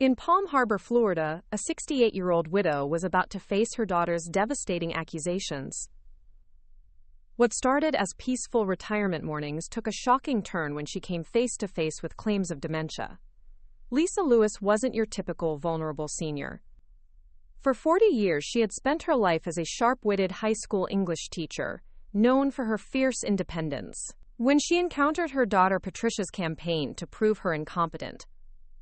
In Palm Harbor, Florida, a 68-year-old widow was about to face her daughter's devastating accusations. What started as peaceful retirement mornings took a shocking turn when she came face to face with claims of dementia. Lisa Lewis wasn't your typical vulnerable senior. For 40 years, she had spent her life as a sharp-witted high school English teacher, known for her fierce independence. When she encountered her daughter Patricia's campaign to prove her incompetent,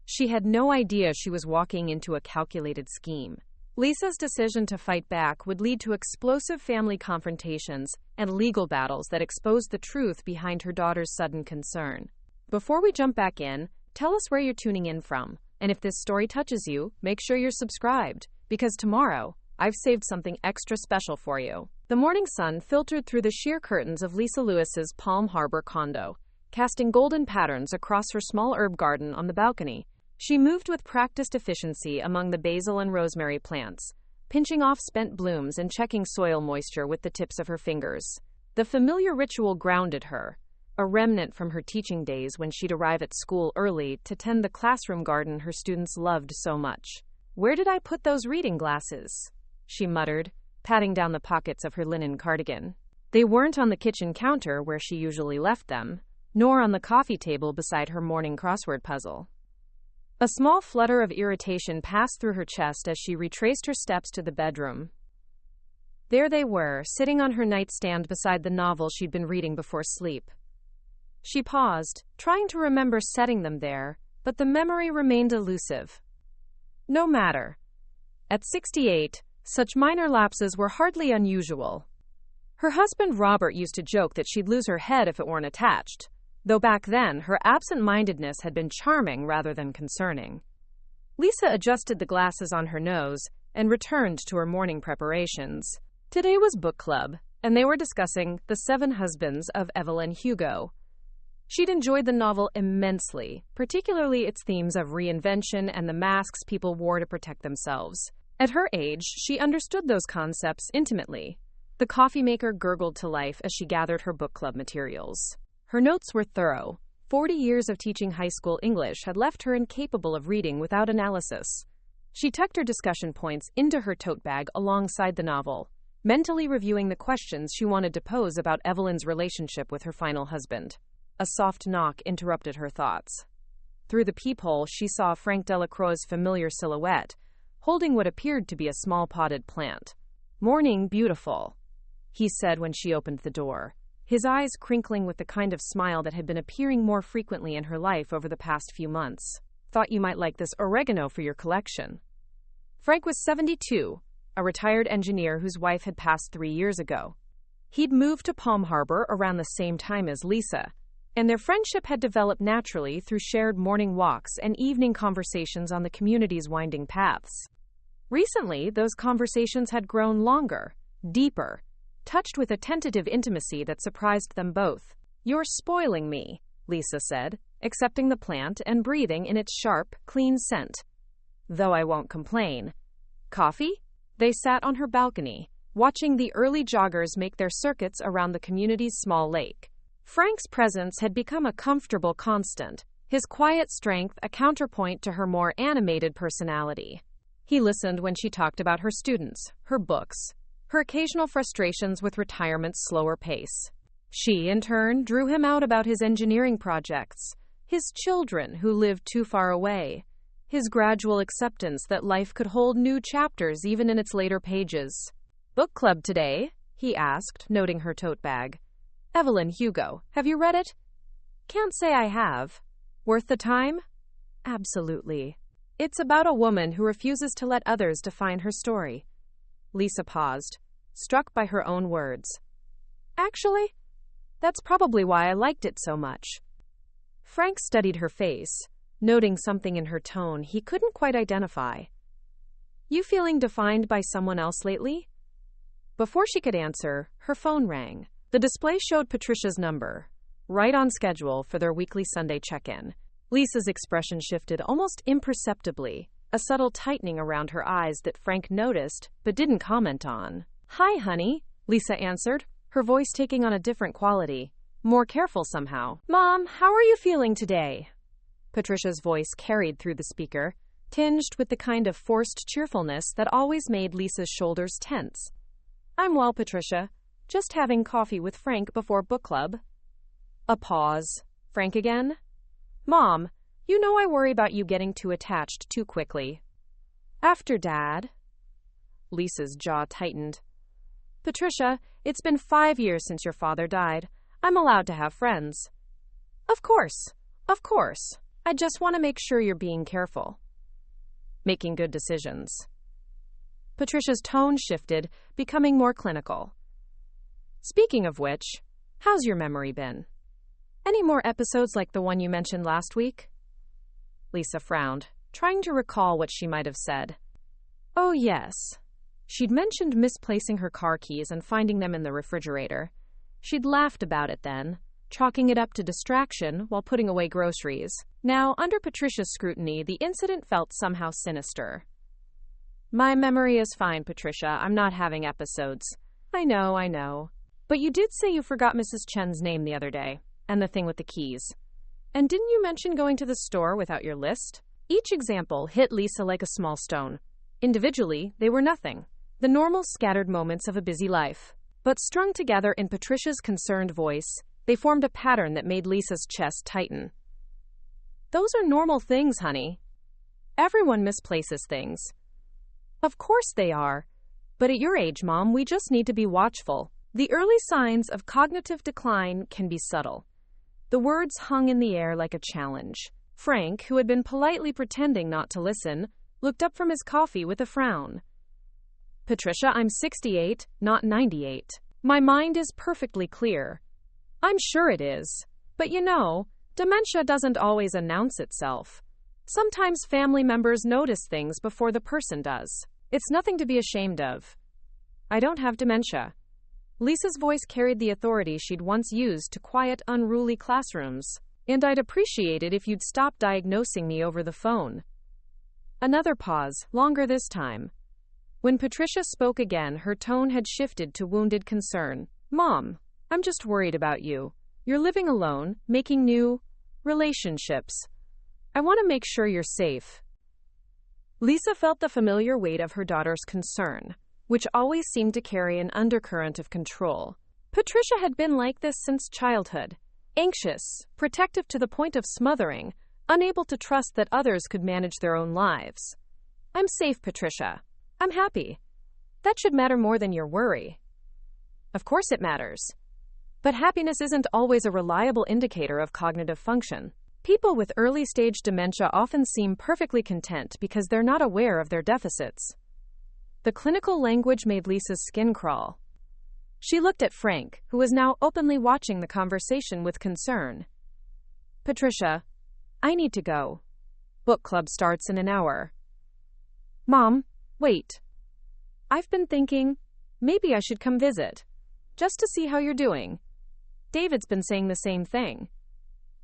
she had no idea she was walking into a calculated scheme. Lisa's decision to fight back would lead to explosive family confrontations and legal battles that exposed the truth behind her daughter's sudden concern. Before we jump back in, tell us where you're tuning in from, and if this story touches you, make sure you're subscribed, because tomorrow, I've saved something extra special for you. The morning sun filtered through the sheer curtains of Lisa Lewis's Palm Harbor condo, casting golden patterns across her small herb garden on the balcony. She moved with practiced efficiency among the basil and rosemary plants, pinching off spent blooms and checking soil moisture with the tips of her fingers. The familiar ritual grounded her, a remnant from her teaching days when she'd arrive at school early to tend the classroom garden her students loved so much. "Where did I put those reading glasses?" she muttered, patting down the pockets of her linen cardigan. They weren't on the kitchen counter where she usually left them, nor on the coffee table beside her morning crossword puzzle. A small flutter of irritation passed through her chest as she retraced her steps to the bedroom. There they were, sitting on her nightstand beside the novel she'd been reading before sleep. She paused, trying to remember setting them there, but the memory remained elusive. No matter. At 68, such minor lapses were hardly unusual. Her husband Robert used to joke that she'd lose her head if it weren't attached, though back then her absent-mindedness had been charming rather than concerning. Lisa adjusted the glasses on her nose and returned to her morning preparations. Today was book club, and they were discussing The 7 Husbands of Evelyn Hugo. She'd enjoyed the novel immensely, particularly its themes of reinvention and the masks people wore to protect themselves. At her age, she understood those concepts intimately. The coffee maker gurgled to life as she gathered her book club materials. Her notes were thorough. 40 years of teaching high school English had left her incapable of reading without analysis. She tucked her discussion points into her tote bag alongside the novel, mentally reviewing the questions she wanted to pose about Evelyn's relationship with her final husband. A soft knock interrupted her thoughts. Through the peephole, she saw Frank Delacroix's familiar silhouette, holding what appeared to be a small potted plant. "Morning, beautiful," he said when she opened the door, his eyes crinkling with the kind of smile that had been appearing more frequently in her life over the past few months. "Thought you might like this oregano for your collection." Frank was 72, a retired engineer whose wife had passed 3 years ago. He'd moved to Palm Harbor around the same time as Lisa, and their friendship had developed naturally through shared morning walks and evening conversations on the community's winding paths. Recently, those conversations had grown longer, deeper, touched with a tentative intimacy that surprised them both. "You're spoiling me," Lisa said, accepting the plant and breathing in its sharp, clean scent. "Though I won't complain." "Coffee?" They sat on her balcony, watching the early joggers make their circuits around the community's small lake. Frank's presence had become a comfortable constant, his quiet strength a counterpoint to her more animated personality. He listened when she talked about her students, her books, her occasional frustrations with retirement's slower pace. She, in turn, drew him out about his engineering projects, his children who lived too far away, his gradual acceptance that life could hold new chapters even in its later pages. "Book club today?" he asked, noting her tote bag. "Evelyn Hugo. Have you read it?" "Can't say I have." "Worth the time?" "Absolutely. It's about a woman who refuses to let others define her story." Lisa paused, struck by her own words. "Actually, that's probably why I liked it so much." Frank studied her face, noting something in her tone he couldn't quite identify. "You feeling defined by someone else lately?" Before she could answer, her phone rang. The display showed Patricia's number, right on schedule for their weekly Sunday check-in. Lisa's expression shifted almost imperceptibly, a subtle tightening around her eyes that Frank noticed but didn't comment on. "Hi, honey," Lisa answered, her voice taking on a different quality, more careful somehow. "Mom, how are you feeling today?" Patricia's voice carried through the speaker, tinged with the kind of forced cheerfulness that always made Lisa's shoulders tense. "I'm well, Patricia. Just having coffee with Frank before book club." A pause. "Frank again?" "Mom, you know I worry about you getting too attached too quickly." "After Dad?" Lisa's jaw tightened. "Patricia, it's been 5 years since your father died. I'm allowed to have friends." Of course. I just want to make sure you're being careful. Making good decisions." Patricia's tone shifted, becoming more clinical. "Speaking of which, how's your memory been? Any more episodes like the one you mentioned last week?" Lisa frowned, trying to recall what she might have said. Oh, yes. She'd mentioned misplacing her car keys and finding them in the refrigerator. She'd laughed about it then, chalking it up to distraction while putting away groceries. Now, under Patricia's scrutiny, the incident felt somehow sinister. "My memory is fine, Patricia. I'm not having episodes." I know. But you did say you forgot Mrs. Chen's name the other day, and the thing with the keys. And didn't you mention going to the store without your list?" Each example hit Lisa like a small stone. Individually, they were nothing, the normal scattered moments of a busy life. But strung together in Patricia's concerned voice, they formed a pattern that made Lisa's chest tighten. "Those are normal things, honey. Everyone misplaces things." "Of course they are. But at your age, Mom, we just need to be watchful. The early signs of cognitive decline can be subtle." The words hung in the air like a challenge. Frank, who had been politely pretending not to listen, looked up from his coffee with a frown. "Patricia, I'm 68, not 98. My mind is perfectly clear." "I'm sure it is. But you know, dementia doesn't always announce itself. Sometimes family members notice things before the person does. It's nothing to be ashamed of." "I don't have dementia." Lisa's voice carried the authority she'd once used to quiet unruly classrooms. "And I'd appreciate it if you'd stop diagnosing me over the phone." Another pause, longer this time. When Patricia spoke again, her tone had shifted to wounded concern. "Mom, I'm just worried about you. You're living alone, making new relationships. I want to make sure you're safe." Lisa felt the familiar weight of her daughter's concern, which always seemed to carry an undercurrent of control. Patricia had been like this since childhood, anxious, protective to the point of smothering, unable to trust that others could manage their own lives. "I'm safe, Patricia. I'm happy. That should matter more than your worry." Of course it matters. But happiness isn't always a reliable indicator of cognitive function. People with early-stage dementia often seem perfectly content because they're not aware of their deficits. The clinical language made Lisa's skin crawl. She looked at Frank, who was now openly watching the conversation with concern. "Patricia, I need to go. Book club starts in an hour." "Mom, wait. I've been thinking, maybe I should come visit, just to see how you're doing. David's been saying the same thing."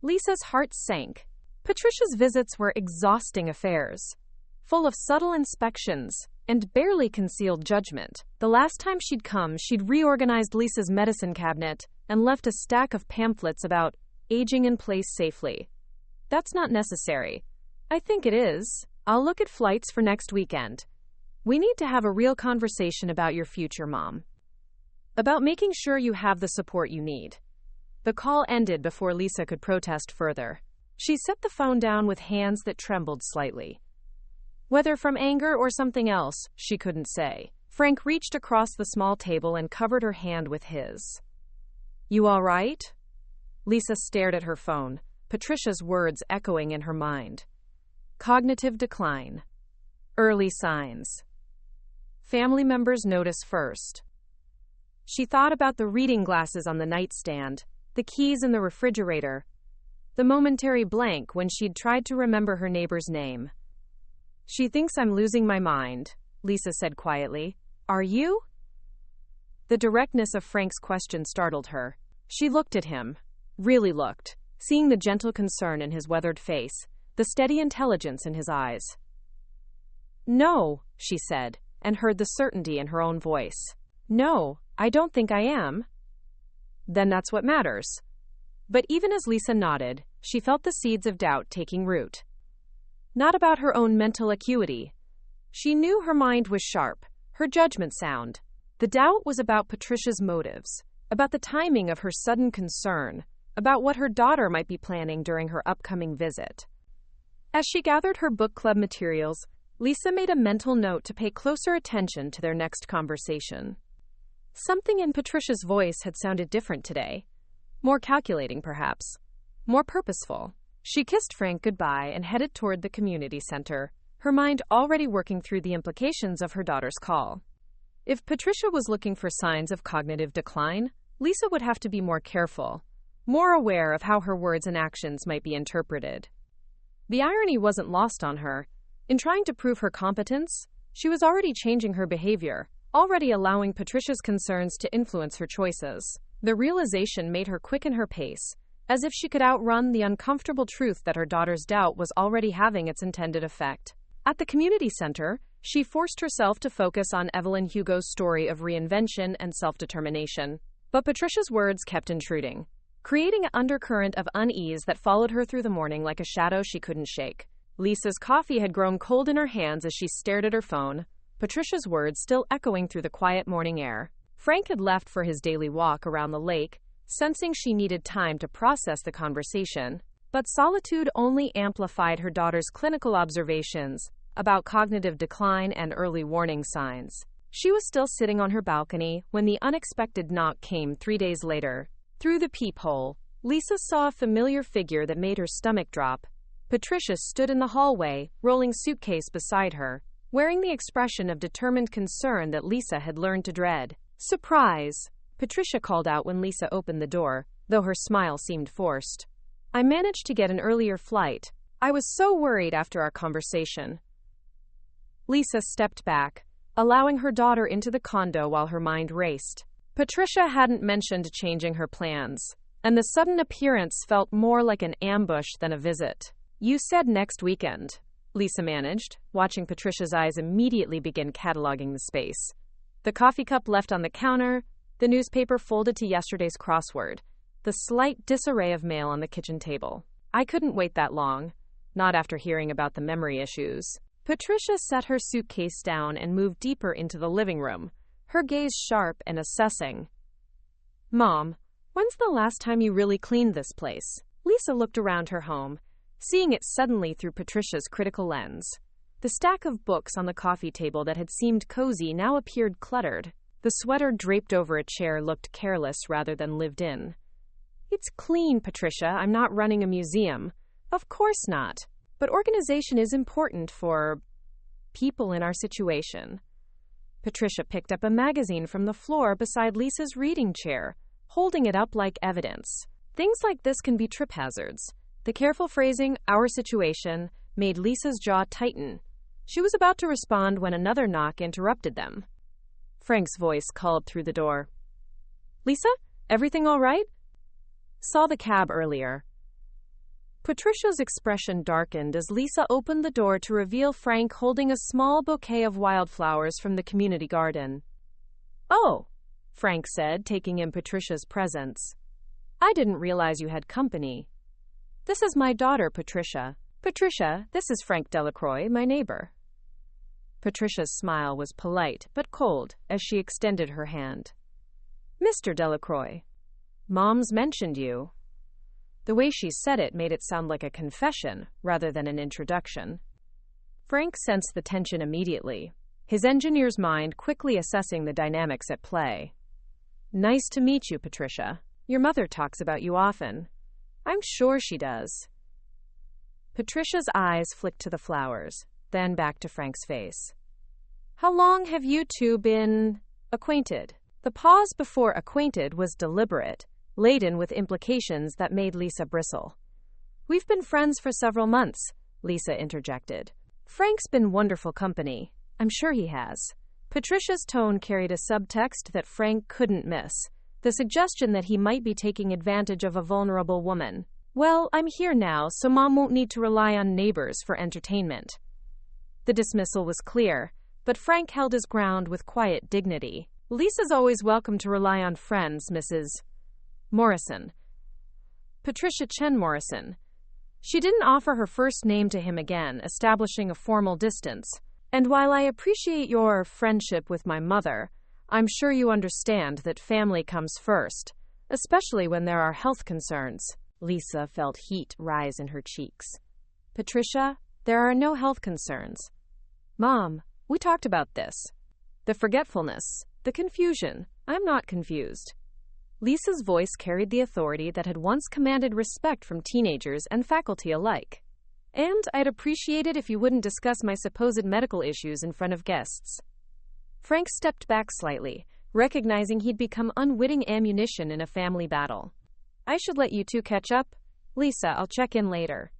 Lisa's heart sank. Patricia's visits were exhausting affairs, full of subtle inspections and barely concealed judgment. The last time she'd come, she'd reorganized Lisa's medicine cabinet and left a stack of pamphlets about aging in place safely. "That's not necessary." "I think it is. I'll look at flights for next weekend. We need to have a real conversation about your future, Mom. About making sure you have the support you need." The call ended before Lisa could protest further. She set the phone down with hands that trembled slightly. Whether from anger or something else, she couldn't say. Frank reached across the small table and covered her hand with his. "You all right?" Lisa stared at her phone, Patricia's words echoing in her mind. Cognitive decline. Early signs. Family members notice first. She thought about the reading glasses on the nightstand, the keys in the refrigerator, the momentary blank when she'd tried to remember her neighbor's name. "She thinks I'm losing my mind," Lisa said quietly. "Are you?" The directness of Frank's question startled her. She looked at him, really looked, seeing the gentle concern in his weathered face, the steady intelligence in his eyes. "No," she said, and heard the certainty in her own voice. "No, I don't think I am." "Then that's what matters." But even as Lisa nodded, she felt the seeds of doubt taking root. not about her own mental acuity. She knew her mind was sharp, her judgment sound. The doubt was about Patricia's motives, about the timing of her sudden concern, about what her daughter might be planning during her upcoming visit. As she gathered her book club materials, Lisa made a mental note to pay closer attention to their next conversation. Something in Patricia's voice had sounded different today. More calculating, perhaps. More purposeful. She kissed Frank goodbye and headed toward the community center, her mind already working through the implications of her daughter's call. If Patricia was looking for signs of cognitive decline, Lisa would have to be more careful, more aware of how her words and actions might be interpreted. The irony wasn't lost on her. In trying to prove her competence, she was already changing her behavior, already allowing Patricia's concerns to influence her choices. The realization made her quicken her pace, as if she could outrun the uncomfortable truth that her daughter's doubt was already having its intended effect. At the community center, she forced herself to focus on Evelyn Hugo's story of reinvention and self-determination. But Patricia's words kept intruding, creating an undercurrent of unease that followed her through the morning like a shadow she couldn't shake. Lisa's coffee had grown cold in her hands as she stared at her phone, Patricia's words still echoing through the quiet morning air. Frank had left for his daily walk around the lake, sensing she needed time to process the conversation. But solitude only amplified her daughter's clinical observations about cognitive decline and early warning signs. She was still sitting on her balcony when the unexpected knock came 3 days later. Through the peephole, Lisa saw a familiar figure that made her stomach drop. Patricia stood in the hallway, rolling suitcase beside her, wearing the expression of determined concern that Lisa had learned to dread. "Surprise!" Patricia called out when Lisa opened the door, though her smile seemed forced. "I managed to get an earlier flight. I was so worried after our conversation." Lisa stepped back, allowing her daughter into the condo while her mind raced. Patricia hadn't mentioned changing her plans, and the sudden appearance felt more like an ambush than a visit. "You said next weekend," Lisa managed, watching Patricia's eyes immediately begin cataloging the space. The coffee cup left on the counter, the newspaper folded to yesterday's crossword, the slight disarray of mail on the kitchen table. "I couldn't wait that long, not after hearing about the memory issues." Patricia set her suitcase down and moved deeper into the living room, her gaze sharp and assessing. "Mom, when's the last time you really cleaned this place?" Lisa looked around her home, seeing it suddenly through Patricia's critical lens. The stack of books on the coffee table that had seemed cozy now appeared cluttered. The sweater draped over a chair looked careless rather than lived in. "It's clean, Patricia. I'm not running a museum." "Of course not. But organization is important for people in our situation." Patricia picked up a magazine from the floor beside Lisa's reading chair, holding it up like evidence. Things like this can be trip hazards. The careful phrasing, "our situation," made Lisa's jaw tighten. She was about to respond when another knock interrupted them. Frank's voice called through the door. "Lisa, everything all right?" "Saw the cab earlier." Patricia's expression darkened as Lisa opened the door to reveal Frank holding a small bouquet of wildflowers from the community garden. "Oh," Frank said, taking in Patricia's presents. "I didn't realize you had company." "This is my daughter, Patricia." "Patricia, this is Frank Delacroix, my neighbor." Patricia's smile was polite but cold as she extended her hand. "Mr. Delacroix, Mom's mentioned you." The way she said it made it sound like a confession rather than an introduction. Frank sensed the tension immediately, his engineer's mind quickly assessing the dynamics at play. "Nice to meet you, Patricia. Your mother talks about you often." "I'm sure she does." Patricia's eyes flicked to the flowers, then back to Frank's face. "How long have you two been acquainted?" The pause before acquainted was deliberate, laden with implications that made Lisa bristle. "We've been friends for several months," Lisa interjected. "Frank's been wonderful company. I'm sure he has." Patricia's tone carried a subtext that Frank couldn't miss, the suggestion that he might be taking advantage of a vulnerable woman. "Well, I'm here now, so Mom won't need to rely on neighbors for entertainment." The dismissal was clear, but Frank held his ground with quiet dignity. "Lisa's always welcome to rely on friends, Mrs. Morrison." "Patricia Chen Morrison." She didn't offer her first name to him again, establishing a formal distance. And while I appreciate your friendship with my mother, I'm sure you understand that family comes first, especially when there are health concerns. Lisa felt heat rise in her cheeks. Patricia, there are no health concerns. Mom, we talked about this. The forgetfulness, the confusion. I'm not confused. Lisa's voice carried the authority that had once commanded respect from teenagers and faculty alike. And I'd appreciate it if you wouldn't discuss my supposed medical issues in front of guests. Frank stepped back slightly, recognizing he'd become unwitting ammunition in a family battle. I should let you two catch up. Lisa, I'll check in later.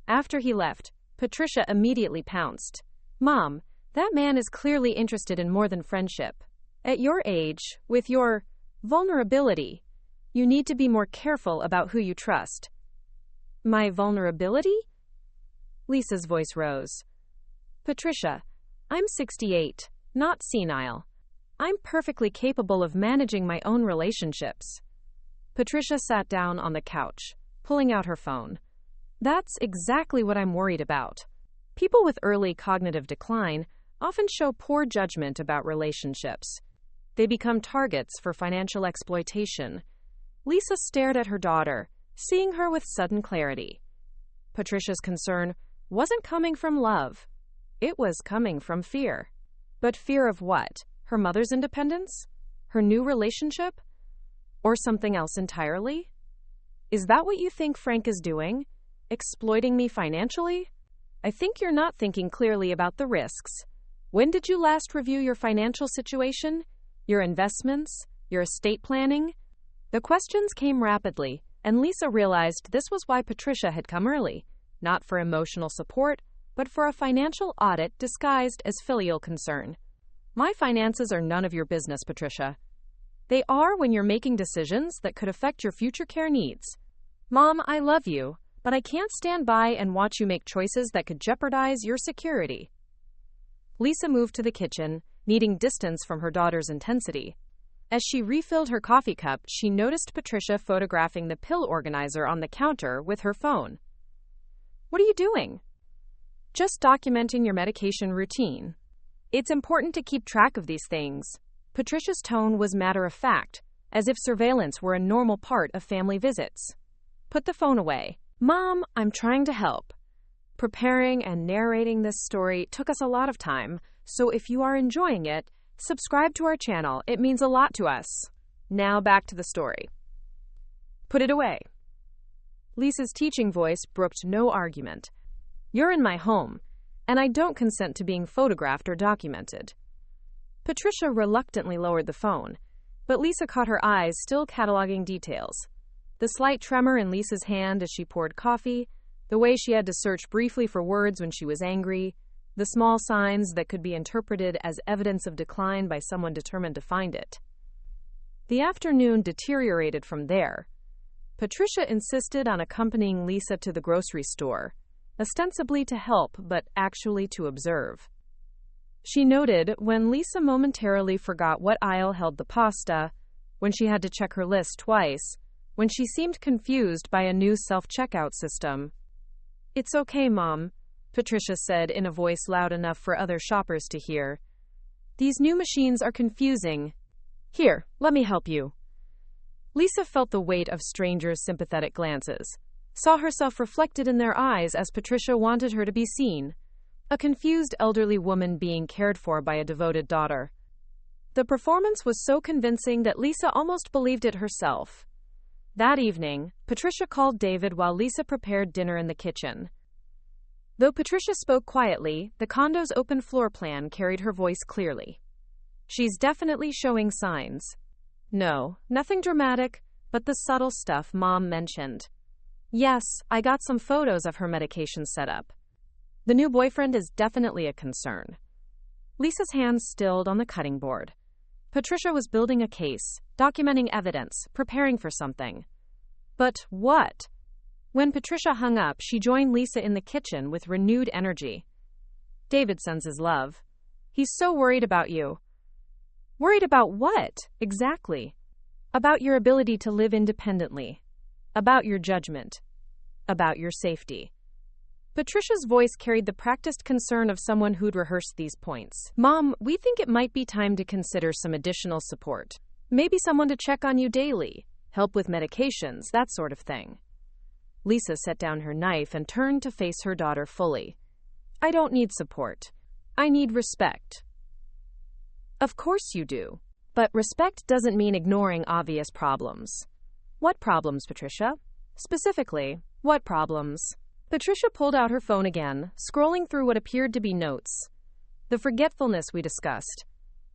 After he left, Patricia immediately pounced. Mom, that man is clearly interested in more than friendship. At your age, with your vulnerability, you need to be more careful about who you trust. My vulnerability? Lisa's voice rose. Patricia, I'm 68, not senile. I'm perfectly capable of managing my own relationships. Patricia sat down on the couch, pulling out her phone. That's exactly what I'm worried about. People with early cognitive decline often show poor judgment about relationships. They become targets for financial exploitation. Lisa stared at her daughter, seeing her with sudden clarity. Patricia's concern wasn't coming from love. It was coming from fear. But fear of what? Her mother's independence? Her new relationship? Or something else entirely? Is that what you think Frank is doing? Exploiting me financially? I think you're not thinking clearly about the risks. When did you last review your financial situation? Your investments? Your estate planning? The questions came rapidly, and Lisa realized this was why Patricia had come early, not for emotional support, but for a financial audit disguised as filial concern. My finances are none of your business, Patricia. They are when you're making decisions that could affect your future care needs. Mom, I love you, but I can't stand by and watch you make choices that could jeopardize your security. Lisa moved to the kitchen, needing distance from her daughter's intensity. As she refilled her coffee cup, she noticed Patricia photographing the pill organizer on the counter with her phone. What are you doing? Just documenting your medication routine. It's important to keep track of these things. Patricia's tone was matter-of-fact, as if surveillance were a normal part of family visits. Put the phone away. Mom, I'm trying to help. Preparing and narrating this story took us a lot of time, so if you are enjoying it, subscribe to our channel. It means a lot to us. Now back to the story. Put it away. Lisa's teaching voice brooked no argument. You're in my home, and I don't consent to being photographed or documented. Patricia reluctantly lowered the phone, but Lisa caught her eyes still cataloging details. The slight tremor in Lisa's hand as she poured coffee, the way she had to search briefly for words when she was angry, the small signs that could be interpreted as evidence of decline by someone determined to find it. The afternoon deteriorated from there. Patricia insisted on accompanying Lisa to the grocery store, ostensibly to help, but actually to observe. She noted when Lisa momentarily forgot what aisle held the pasta, when she had to check her list twice, when she seemed confused by a new self-checkout system. It's okay, Mom, Patricia said in a voice loud enough for other shoppers to hear. These new machines are confusing. Here, let me help you. Lisa felt the weight of strangers' sympathetic glances, saw herself reflected in their eyes as Patricia wanted her to be seen. A confused elderly woman being cared for by a devoted daughter. The performance was so convincing that Lisa almost believed it herself. That evening, Patricia called David while Lisa prepared dinner in the kitchen. Though Patricia spoke quietly, the condo's open floor plan carried her voice clearly. She's definitely showing signs. No, nothing dramatic, but the subtle stuff Mom mentioned. Yes, I got some photos of her medication setup. The new boyfriend is definitely a concern. Lisa's hands stilled on the cutting board. Patricia was building a case, documenting evidence, preparing for something. But what? When Patricia hung up, she joined Lisa in the kitchen with renewed energy. David sends his love. He's so worried about you. Worried about what, exactly? About your ability to live independently. About your judgment. About your safety. Patricia's voice carried the practiced concern of someone who'd rehearsed these points. Mom, we think it might be time to consider some additional support. Maybe someone to check on you daily, help with medications, that sort of thing. Lisa set down her knife and turned to face her daughter fully. I don't need support. I need respect. Of course you do. But respect doesn't mean ignoring obvious problems. What problems, Patricia? Specifically, what problems? Patricia pulled out her phone again, scrolling through what appeared to be notes. The forgetfulness we discussed.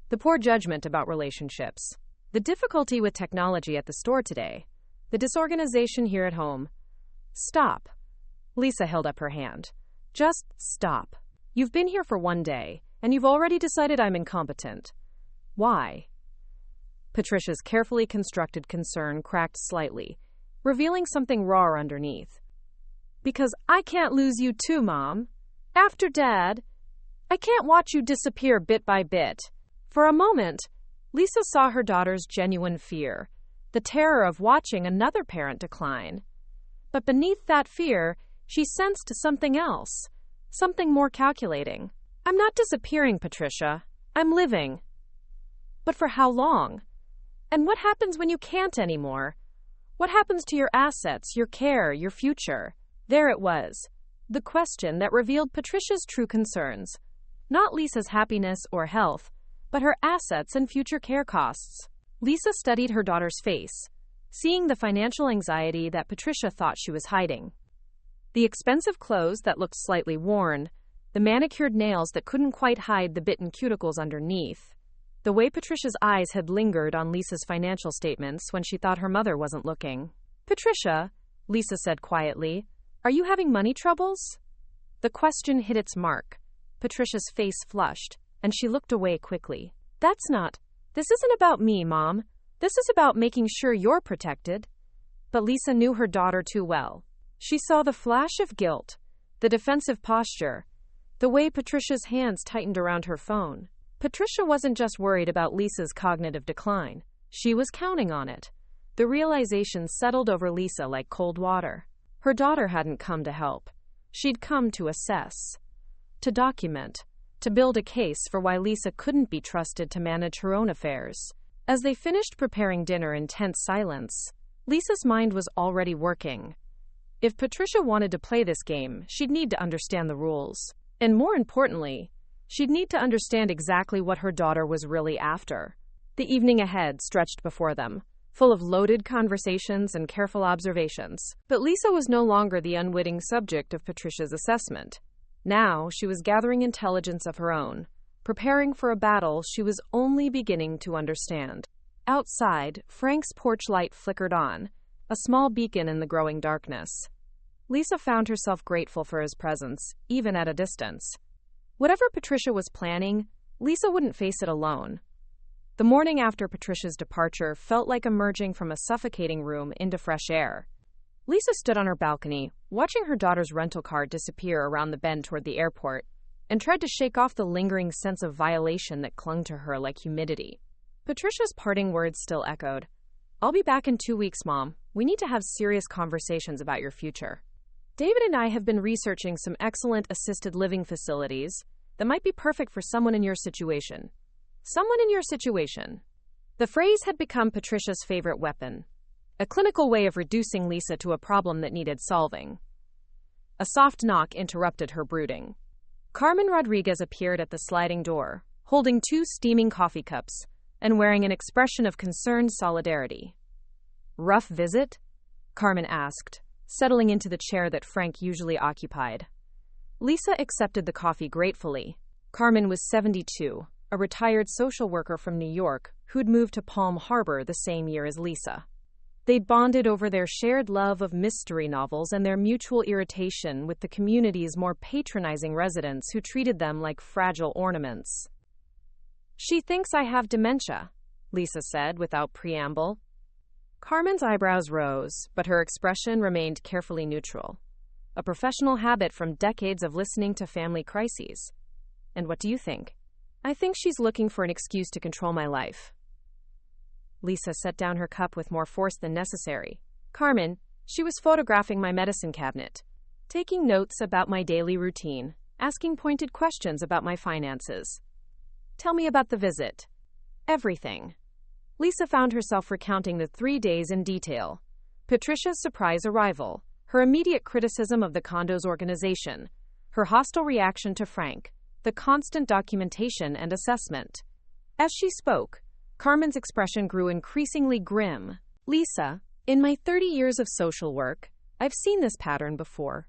The poor judgment about relationships. The difficulty with technology at the store today. The disorganization here at home. Stop. Lisa held up her hand. Just stop. You've been here for 1 day, and you've already decided I'm incompetent. Why? Patricia's carefully constructed concern cracked slightly, revealing something raw underneath. Because I can't lose you too, Mom. After Dad, I can't watch you disappear bit by bit. For a moment, Lisa saw her daughter's genuine fear, the terror of watching another parent decline. But beneath that fear, she sensed something else, something more calculating. I'm not disappearing, Patricia. I'm living. But for how long? And what happens when you can't anymore? What happens to your assets, your care, your future? There it was, the question that revealed Patricia's true concerns. Not Lisa's happiness or health, but her assets and future care costs. Lisa studied her daughter's face, seeing the financial anxiety that Patricia thought she was hiding. The expensive clothes that looked slightly worn, the manicured nails that couldn't quite hide the bitten cuticles underneath, the way Patricia's eyes had lingered on Lisa's financial statements when she thought her mother wasn't looking. Patricia, Lisa said quietly, are you having money troubles? The question hit its mark. Patricia's face flushed, and she looked away quickly. This isn't about me, Mom. This is about making sure you're protected. But Lisa knew her daughter too well. She saw the flash of guilt, the defensive posture, the way Patricia's hands tightened around her phone. Patricia wasn't just worried about Lisa's cognitive decline. She was counting on it. The realization settled over Lisa like cold water. Her daughter hadn't come to help. She'd come to assess, to document, to build a case for why Lisa couldn't be trusted to manage her own affairs. As they finished preparing dinner in tense silence, Lisa's mind was already working. If Patricia wanted to play this game, she'd need to understand the rules. And more importantly, she'd need to understand exactly what her daughter was really after. The evening ahead stretched before them, full of loaded conversations and careful observations. But Lisa was no longer the unwitting subject of Patricia's assessment. Now she was gathering intelligence of her own, preparing for a battle she was only beginning to understand. Outside, Frank's porch light flickered on, a small beacon in the growing darkness. Lisa found herself grateful for his presence, even at a distance. Whatever Patricia was planning, Lisa wouldn't face it alone. The morning after Patricia's departure felt like emerging from a suffocating room into fresh air. Lisa stood on her balcony, watching her daughter's rental car disappear around the bend toward the airport, and tried to shake off the lingering sense of violation that clung to her like humidity. Patricia's parting words still echoed. I'll be back in 2 weeks, Mom. We need to have serious conversations about your future. David and I have been researching some excellent assisted living facilities that might be perfect for someone in your situation. Someone in your situation. The phrase had become Patricia's favorite weapon, a clinical way of reducing Lisa to a problem that needed solving. A soft knock interrupted her brooding. Carmen Rodriguez appeared at the sliding door, holding 2 steaming coffee cups and wearing an expression of concerned solidarity. Rough visit? Carmen asked, settling into the chair that Frank usually occupied. Lisa accepted the coffee gratefully. Carmen was 72, a retired social worker from New York who'd moved to Palm Harbor the same year as Lisa. They'd bonded over their shared love of mystery novels and their mutual irritation with the community's more patronizing residents who treated them like fragile ornaments. She thinks I have dementia, Lisa said without preamble. Carmen's eyebrows rose, but her expression remained carefully neutral. A professional habit from decades of listening to family crises. And what do you think? I think she's looking for an excuse to control my life. Lisa set down her cup with more force than necessary. Carmen, she was photographing my medicine cabinet. taking notes about my daily routine, asking pointed questions about my finances. Tell me about the visit. Everything. Lisa found herself recounting the 3 days in detail. Patricia's surprise arrival, her immediate criticism of the condo's organization, her hostile reaction to Frank, the constant documentation and assessment. As she spoke, Carmen's expression grew increasingly grim. Lisa, in my 30 years of social work, I've seen this pattern before.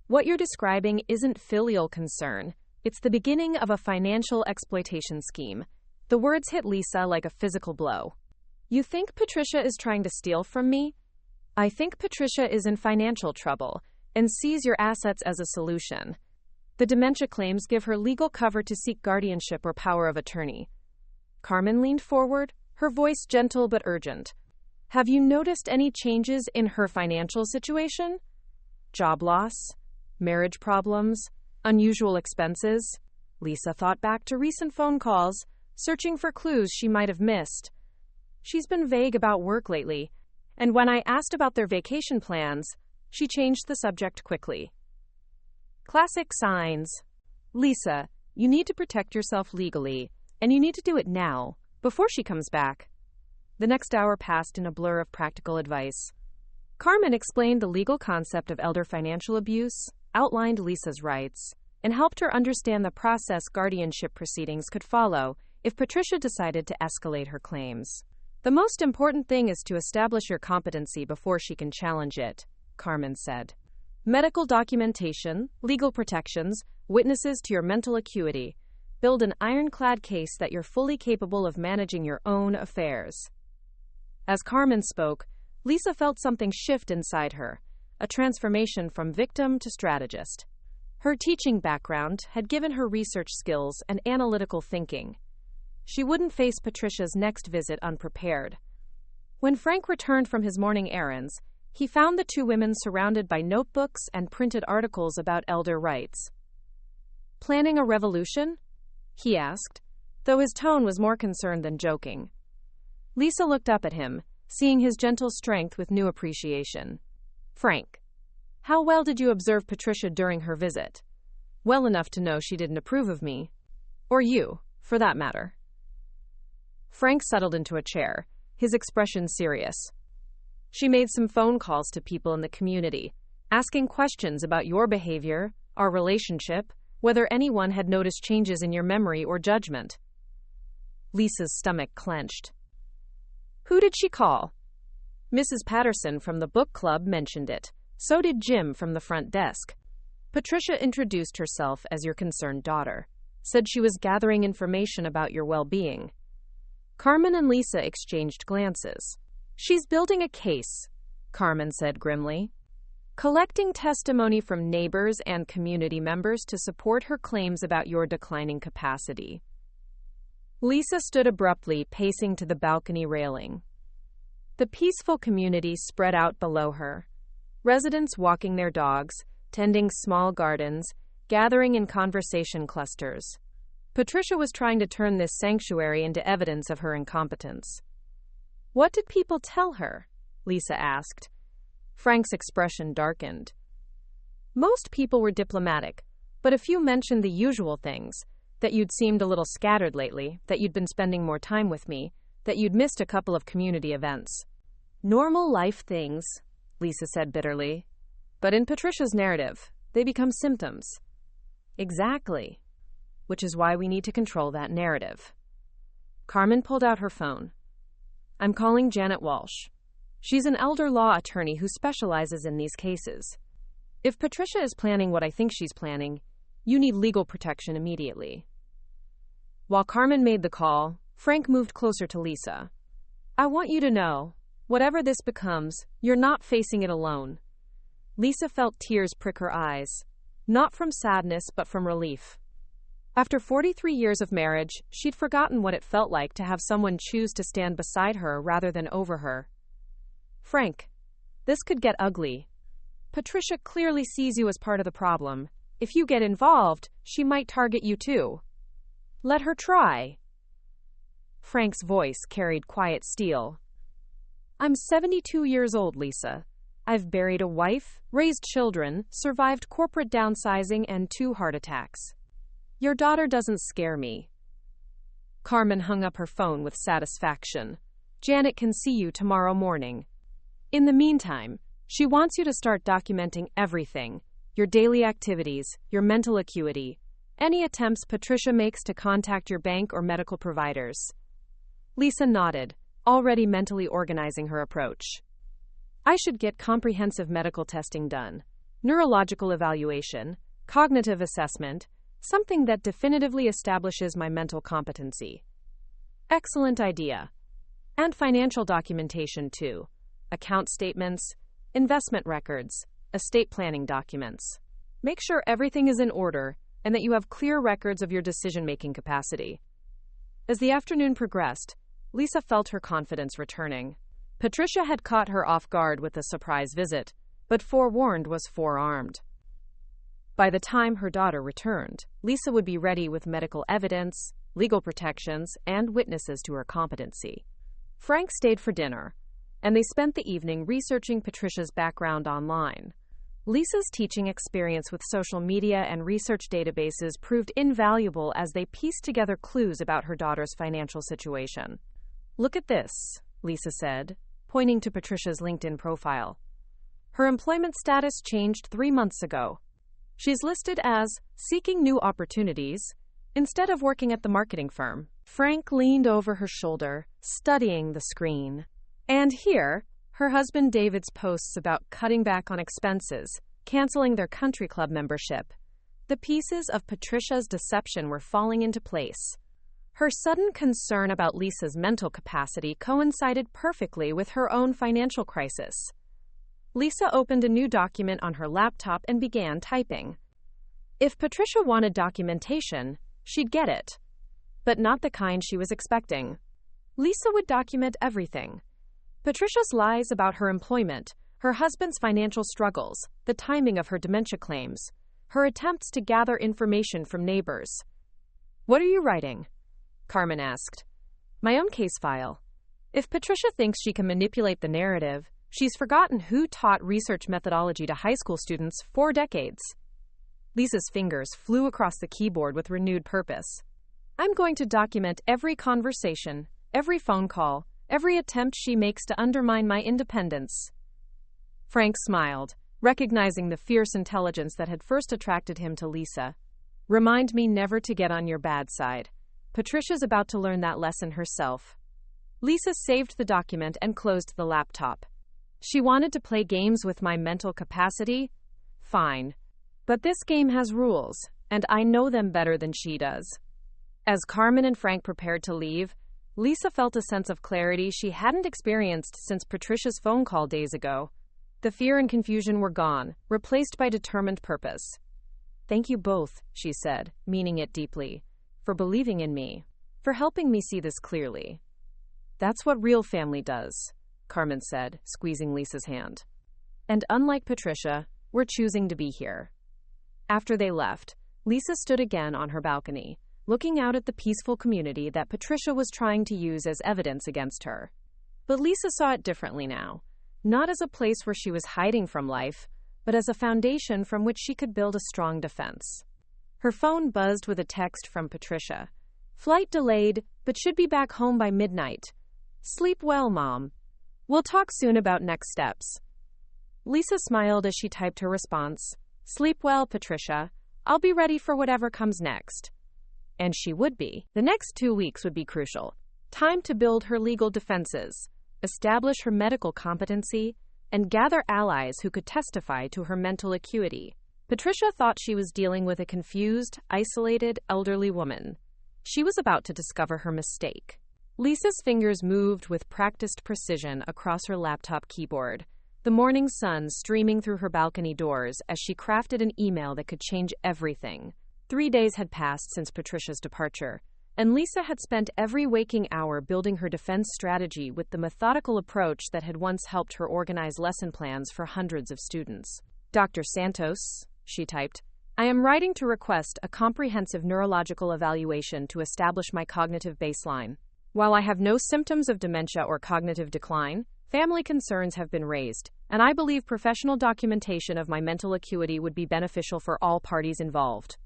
What you're describing isn't filial concern. It's the beginning of a financial exploitation scheme. The words hit Lisa like a physical blow. You think Patricia is trying to steal from me? I think Patricia is in financial trouble and sees your assets as a solution. The dementia claims give her legal cover to seek guardianship or power of attorney. Carmen leaned forward, her voice gentle but urgent. Have you noticed any changes in her financial situation? Job loss? Marriage problems? Unusual expenses? Lisa thought back to recent phone calls, searching for clues she might have missed. She's been vague about work lately, and when I asked about their vacation plans, she changed the subject quickly. Classic signs. Lisa, you need to protect yourself legally, and you need to do it now, before she comes back. The next hour passed in a blur of practical advice. Carmen explained the legal concept of elder financial abuse, outlined Lisa's rights, and helped her understand the process guardianship proceedings could follow if Patricia decided to escalate her claims. The most important thing is to establish your competency before she can challenge it, Carmen said. Medical documentation, legal protections, witnesses to your mental acuity. Build an ironclad case that you're fully capable of managing your own affairs. As Carmen spoke, Lisa felt something shift inside her, a transformation from victim to strategist. Her teaching background had given her research skills and analytical thinking. She wouldn't face Patricia's next visit unprepared. When Frank returned from his morning errands, he found the two women surrounded by notebooks and printed articles about elder rights. Planning a revolution? He asked, though his tone was more concerned than joking. Lisa looked up at him, seeing his gentle strength with new appreciation. Frank, how well did you observe Patricia during her visit? Well enough to know she didn't approve of me. Or you, for that matter. Frank settled into a chair, his expression serious. She made some phone calls to people in the community, asking questions about your behavior, our relationship, whether anyone had noticed changes in your memory or judgment. Lisa's stomach clenched. Who did she call? Mrs. Patterson from the book club mentioned it. So did Jim from the front desk. Patricia introduced herself as your concerned daughter, said she was gathering information about your well-being. Carmen and Lisa exchanged glances. She's building a case, Carmen said grimly, collecting testimony from neighbors and community members to support her claims about your declining capacity. Lisa stood abruptly, pacing to the balcony railing. The peaceful community spread out below her. Residents walking their dogs, tending small gardens, gathering in conversation clusters. Patricia was trying to turn this sanctuary into evidence of her incompetence. What did people tell her? Lisa asked. Frank's expression darkened. Most people were diplomatic, but a few mentioned the usual things, that you'd seemed a little scattered lately, that you'd been spending more time with me, that you'd missed a couple of community events. Normal life things, Lisa said bitterly. But in Patricia's narrative, they become symptoms. Exactly. Which is why we need to control that narrative. Carmen pulled out her phone. I'm calling Janet Walsh. She's an elder law attorney who specializes in these cases. If Patricia is planning what I think she's planning, you need legal protection immediately. While Carmen made the call, Frank moved closer to Lisa. I want you to know, whatever this becomes, you're not facing it alone. Lisa felt tears prick her eyes, not from sadness but from relief. After 43 years of marriage, she'd forgotten what it felt like to have someone choose to stand beside her rather than over her. Frank, this could get ugly. Patricia clearly sees you as part of the problem. If you get involved, she might target you too. Let her try. Frank's voice carried quiet steel. I'm 72 years old, Lisa. I've buried a wife, raised children, survived corporate downsizing, and 2 heart attacks. Your daughter doesn't scare me. Carmen hung up her phone with satisfaction. Janet can see you tomorrow morning. In the meantime, she wants you to start documenting everything: your daily activities, your mental acuity, any attempts Patricia makes to contact your bank or medical providers. Lisa nodded, already mentally organizing her approach. I should get comprehensive medical testing done, neurological evaluation, cognitive assessment, something that definitively establishes my mental competency. Excellent idea. And financial documentation too. Account statements, investment records, estate planning documents. Make sure everything is in order and that you have clear records of your decision-making capacity. As the afternoon progressed, Lisa felt her confidence returning. Patricia had caught her off guard with a surprise visit, but forewarned was forearmed. By the time her daughter returned, Lisa would be ready with medical evidence, legal protections, and witnesses to her competency. Frank stayed for dinner, and they spent the evening researching Patricia's background online. Lisa's teaching experience with social media and research databases proved invaluable as they pieced together clues about her daughter's financial situation. Look at this, Lisa said, pointing to Patricia's LinkedIn profile. Her employment status changed 3 months ago. She's listed as seeking new opportunities instead of working at the marketing firm. Frank leaned over her shoulder, studying the screen. And here, her husband David's posts about cutting back on expenses, canceling their country club membership. The pieces of Patricia's deception were falling into place. Her sudden concern about Lisa's mental capacity coincided perfectly with her own financial crisis. Lisa opened a new document on her laptop and began typing. If Patricia wanted documentation, she'd get it, but not the kind she was expecting. Lisa would document everything. Patricia's lies about her employment, her husband's financial struggles, the timing of her dementia claims, her attempts to gather information from neighbors. What are you writing? Carmen asked. My own case file. If Patricia thinks she can manipulate the narrative, she's forgotten who taught research methodology to high school students 4 decades. Lisa's fingers flew across the keyboard with renewed purpose. I'm going to document every conversation, every phone call, every attempt she makes to undermine my independence. Frank smiled, recognizing the fierce intelligence that had first attracted him to Lisa. Remind me never to get on your bad side. Patricia's about to learn that lesson herself. Lisa saved the document and closed the laptop. She wanted to play games with my mental capacity? Fine. But this game has rules, and I know them better than she does. As Carmen and Frank prepared to leave, Lisa felt a sense of clarity she hadn't experienced since Patricia's phone call days ago. The fear and confusion were gone, replaced by determined purpose. Thank you both, she said, meaning it deeply, for believing in me, for helping me see this clearly. That's what real family does, Carmen said, squeezing Lisa's hand. And unlike Patricia, we're choosing to be here. After they left, Lisa stood again on her balcony, looking out at the peaceful community that Patricia was trying to use as evidence against her. But Lisa saw it differently now, not as a place where she was hiding from life, but as a foundation from which she could build a strong defense. Her phone buzzed with a text from Patricia. Flight delayed, but should be back home by midnight. Sleep well, Mom. We'll talk soon about next steps. Lisa smiled as she typed her response. Sleep well, Patricia. I'll be ready for whatever comes next. And she would be. The next 2 weeks would be crucial. Time to build her legal defenses, establish her medical competency, and gather allies who could testify to her mental acuity. Patricia thought she was dealing with a confused, isolated, elderly woman. She was about to discover her mistake. Lisa's fingers moved with practiced precision across her laptop keyboard, the morning sun streaming through her balcony doors as she crafted an email that could change everything. 3 days had passed since Patricia's departure, and Lisa had spent every waking hour building her defense strategy with the methodical approach that had once helped her organize lesson plans for hundreds of students. Dr. Santos, she typed, I am writing to request a comprehensive neurological evaluation to establish my cognitive baseline. While I have no symptoms of dementia or cognitive decline, Family concerns have been raised, and I believe professional documentation of my mental acuity would be beneficial for all parties involved.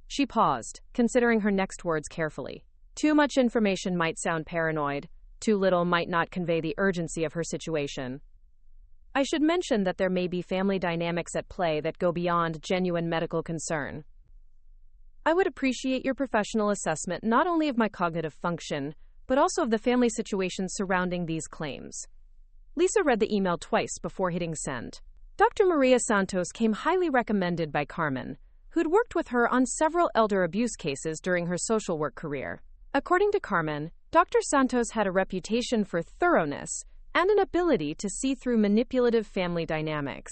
She paused, considering her next words carefully. Too much information might sound paranoid. Too little might not convey the urgency of her situation. I should mention that there may be family dynamics at play that go beyond genuine medical concern. I would appreciate your professional assessment not only of my cognitive function, but also of the family situations surrounding these claims. Lisa read the email twice before hitting send. Dr. Maria Santos came highly recommended by Carmen, who'd worked with her on several elder abuse cases during her social work career. According to Carmen, Dr. Santos had a reputation for thoroughness and an ability to see through manipulative family dynamics.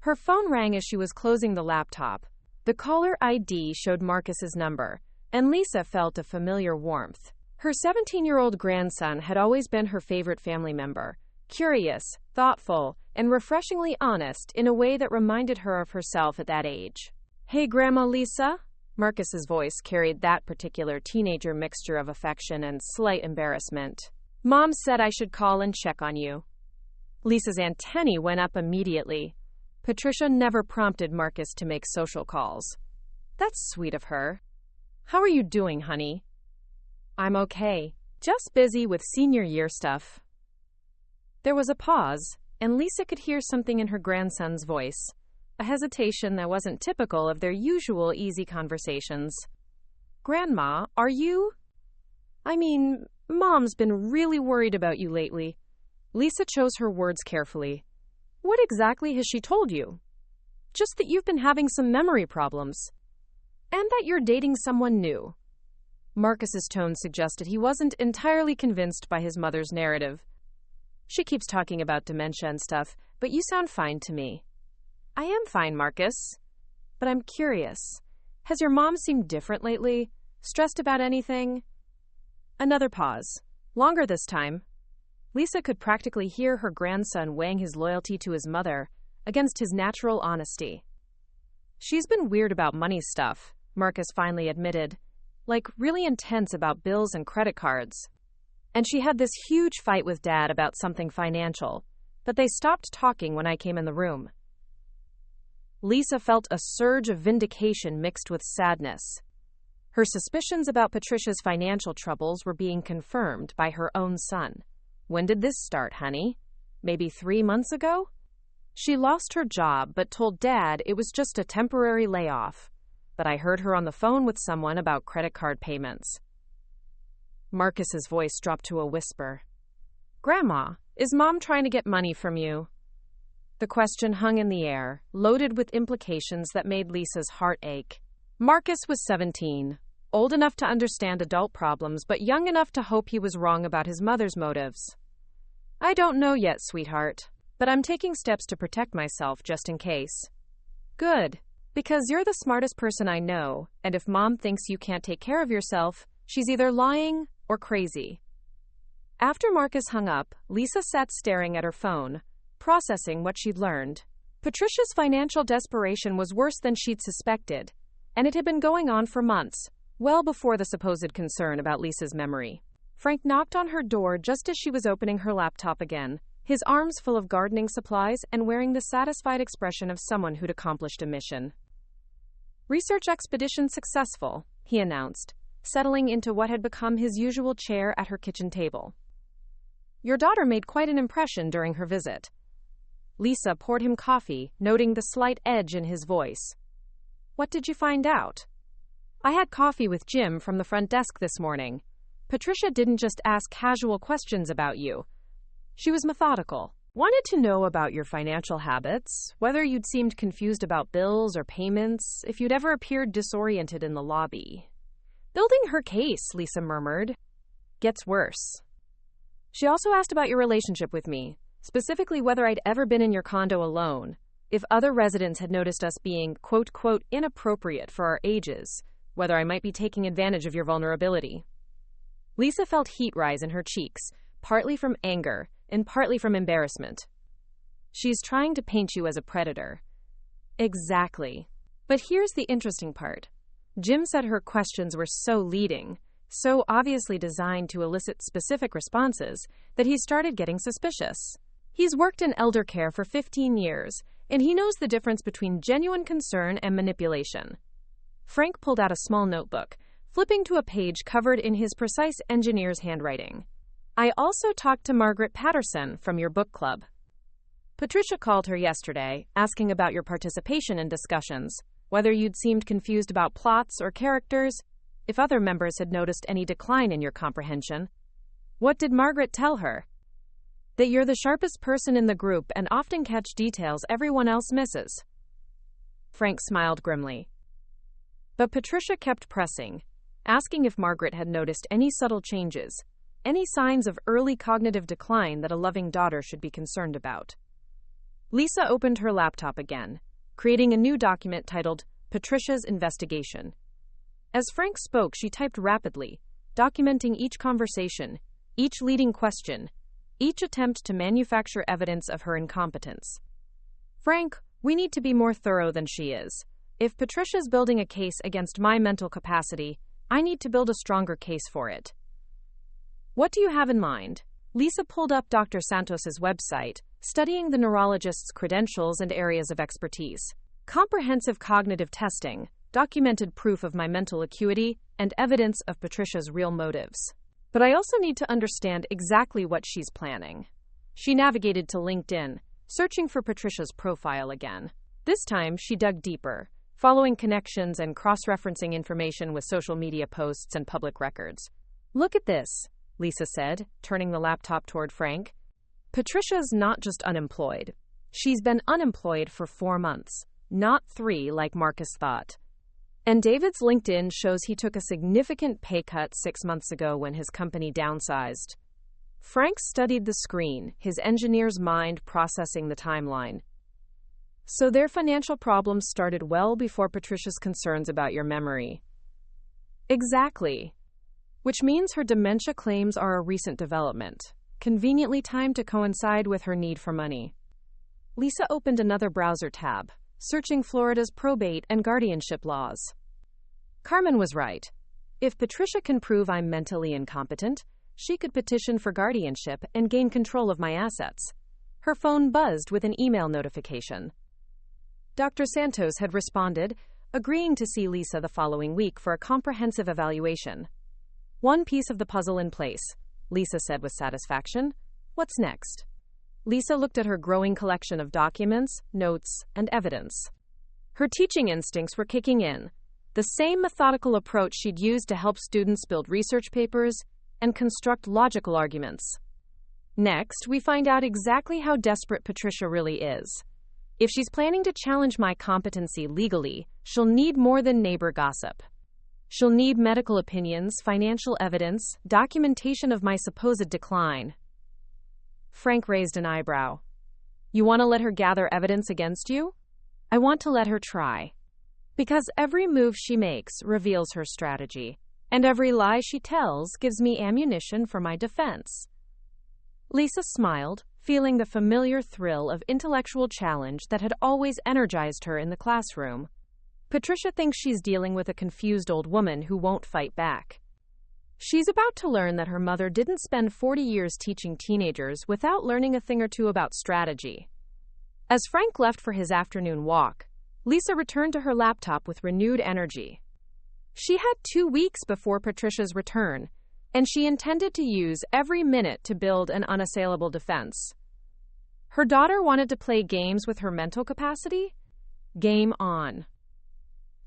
Her phone rang as she was closing the laptop. The caller ID showed Marcus's number, and Lisa felt a familiar warmth. Her 17-year-old grandson had always been her favorite family member, curious, thoughtful, and refreshingly honest in a way that reminded her of herself at that age. "Hey, Grandma Lisa?" Marcus's voice carried that particular teenager mixture of affection and slight embarrassment. "Mom said I should call and check on you." Lisa's antennae went up immediately. Patricia never prompted Marcus to make social calls. That's sweet of her. "How are you doing, honey?" "I'm okay. Just busy with senior year stuff." There was a pause, and Lisa could hear something in her grandson's voice, a hesitation that wasn't typical of their usual easy conversations. "Grandma, are you?" Mom's been really worried about you lately." Lisa chose her words carefully. "What exactly has she told you?" "Just that you've been having some memory problems. And that you're dating someone new." Marcus's tone suggested he wasn't entirely convinced by his mother's narrative. "She keeps talking about dementia and stuff, but you sound fine to me." "I am fine, Marcus. But I'm curious. Has your mom seemed different lately? Stressed about anything?" Another pause. Longer this time. Lisa could practically hear her grandson weighing his loyalty to his mother against his natural honesty. "She's been weird about money stuff," Marcus finally admitted. "Like, really intense about bills and credit cards. And she had this huge fight with Dad about something financial, but they stopped talking when I came in the room." Lisa felt a surge of vindication mixed with sadness. Her suspicions about Patricia's financial troubles were being confirmed by her own son. "When did this start, honey? Maybe 3 months ago?" "She lost her job, but told Dad it was just a temporary layoff. But I heard her on the phone with someone about credit card payments." Marcus's voice dropped to a whisper. "Grandma, is Mom trying to get money from you?" The question hung in the air, loaded with implications that made Lisa's heart ache. Marcus was 17, old enough to understand adult problems, but young enough to hope he was wrong about his mother's motives. "I don't know yet, sweetheart, but I'm taking steps to protect myself just in case." "Good, because you're the smartest person I know, and if Mom thinks you can't take care of yourself, she's either lying or crazy." After Marcus hung up, Lisa sat staring at her phone, processing what she'd learned. Patricia's financial desperation was worse than she'd suspected, and it had been going on for months, well before the supposed concern about Lisa's memory. Frank knocked on her door just as she was opening her laptop again, his arms full of gardening supplies and wearing the satisfied expression of someone who'd accomplished a mission. "Research expedition successful," he announced, settling into what had become his usual chair at her kitchen table. "Your daughter made quite an impression during her visit." Lisa poured him coffee, noting the slight edge in his voice. "What did you find out?" "I had coffee with Jim from the front desk this morning. Patricia didn't just ask casual questions about you. She was methodical. Wanted to know about your financial habits, whether you'd seemed confused about bills or payments, if you'd ever appeared disoriented in the lobby." "Building her case," Lisa murmured. "Gets worse." "She also asked about your relationship with me, specifically whether I'd ever been in your condo alone, if other residents had noticed us being, quote, inappropriate for our ages, whether I might be taking advantage of your vulnerability." Lisa felt heat rise in her cheeks, partly from anger and partly from embarrassment. "She's trying to paint you as a predator." "Exactly. But here's the interesting part. Jim said her questions were so leading, so obviously designed to elicit specific responses, that he started getting suspicious. He's worked in elder care for 15 years, and he knows the difference between genuine concern and manipulation. Frank pulled out a small notebook, flipping to a page covered in his precise engineer's handwriting. I also talked to Margaret Patterson from your book club. Patricia called her yesterday, asking about your participation in discussions, whether you'd seemed confused about plots or characters, if other members had noticed any decline in your comprehension. What did Margaret tell her? That you're the sharpest person in the group and often catch details everyone else misses. Frank smiled grimly. But Patricia kept pressing, asking if Margaret had noticed any subtle changes, any signs of early cognitive decline that a loving daughter should be concerned about. Lisa opened her laptop again, creating a new document titled Patricia's Investigation. As Frank spoke, she typed rapidly, documenting each conversation, each leading question, each attempt to manufacture evidence of her incompetence. Frank, we need to be more thorough than she is. If Patricia's building a case against my mental capacity, I need to build a stronger case for it. What do you have in mind? Lisa pulled up Dr. Santos's website, studying the neurologist's credentials and areas of expertise. Comprehensive cognitive testing, documented proof of my mental acuity, and evidence of Patricia's real motives. But I also need to understand exactly what she's planning. She navigated to LinkedIn, searching for Patricia's profile again. This time, she dug deeper, following connections and cross-referencing information with social media posts and public records. Look at this, Lisa said, turning the laptop toward Frank. Patricia's not just unemployed. She's been unemployed for 4 months, not 3 like Marcus thought. And David's LinkedIn shows he took a significant pay cut 6 months ago when his company downsized. Frank studied the screen, his engineer's mind processing the timeline. So their financial problems started well before Patricia's concerns about your memory. Exactly. Which means her dementia claims are a recent development, conveniently timed to coincide with her need for money. Lisa opened another browser tab, searching Florida's probate and guardianship laws. Carmen was right. If Patricia can prove I'm mentally incompetent, she could petition for guardianship and gain control of my assets. Her phone buzzed with an email notification. Dr. Santos had responded, agreeing to see Lisa the following week for a comprehensive evaluation. One piece of the puzzle in place, Lisa said with satisfaction. What's next? Lisa looked at her growing collection of documents, notes, and evidence. Her teaching instincts were kicking in, the same methodical approach she'd used to help students build research papers and construct logical arguments. Next, we find out exactly how desperate Patricia really is. If she's planning to challenge my competency legally, she'll need more than neighbor gossip. She'll need medical opinions, financial evidence, documentation of my supposed decline. Frank raised an eyebrow. You want to let her gather evidence against you? I want to let her try. Because every move she makes reveals her strategy, and every lie she tells gives me ammunition for my defense. Lisa smiled, feeling the familiar thrill of intellectual challenge that had always energized her in the classroom. Patricia thinks she's dealing with a confused old woman who won't fight back. She's about to learn that her mother didn't spend 40 years teaching teenagers without learning a thing or two about strategy. As Frank left for his afternoon walk, Lisa returned to her laptop with renewed energy. She had 2 weeks before Patricia's return, and she intended to use every minute to build an unassailable defense. Her daughter wanted to play games with her mental capacity? Game on.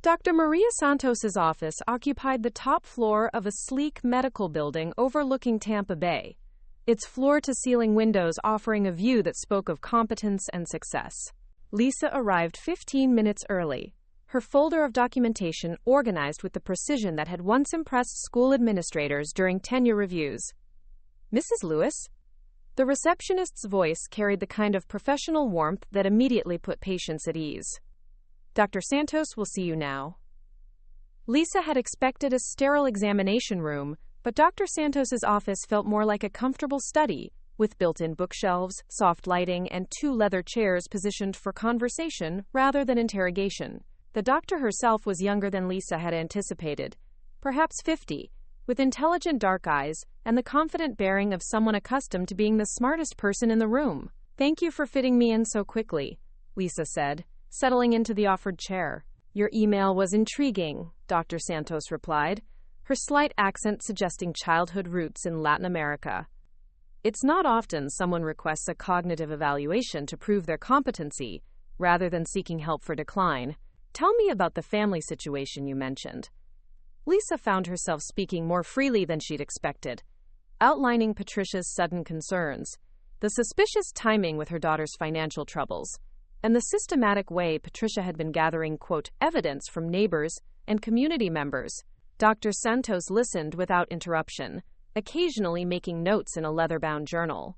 Dr. Maria Santos's office occupied the top floor of a sleek medical building overlooking Tampa Bay, its floor-to-ceiling windows offering a view that spoke of competence and success. Lisa arrived 15 minutes early, her folder of documentation organized with the precision that had once impressed school administrators during tenure reviews. Mrs. Lewis? The receptionist's voice carried the kind of professional warmth that immediately put patients at ease. Dr. Santos will see you now. Lisa had expected a sterile examination room, but Dr. Santos's office felt more like a comfortable study, with built-in bookshelves, soft lighting, and 2 leather chairs positioned for conversation rather than interrogation. The doctor herself was younger than Lisa had anticipated, perhaps 50, with intelligent dark eyes and the confident bearing of someone accustomed to being the smartest person in the room. Thank you for fitting me in so quickly, Lisa said, settling into the offered chair. Your email was intriguing, Dr. Santos replied, her slight accent suggesting childhood roots in Latin America. It's not often someone requests a cognitive evaluation to prove their competency, rather than seeking help for decline. Tell me about the family situation you mentioned. Lisa found herself speaking more freely than she'd expected, outlining Patricia's sudden concerns, the suspicious timing with her daughter's financial troubles, and the systematic way Patricia had been gathering, quote, evidence from neighbors and community members. Dr. Santos listened without interruption, occasionally making notes in a leather-bound journal.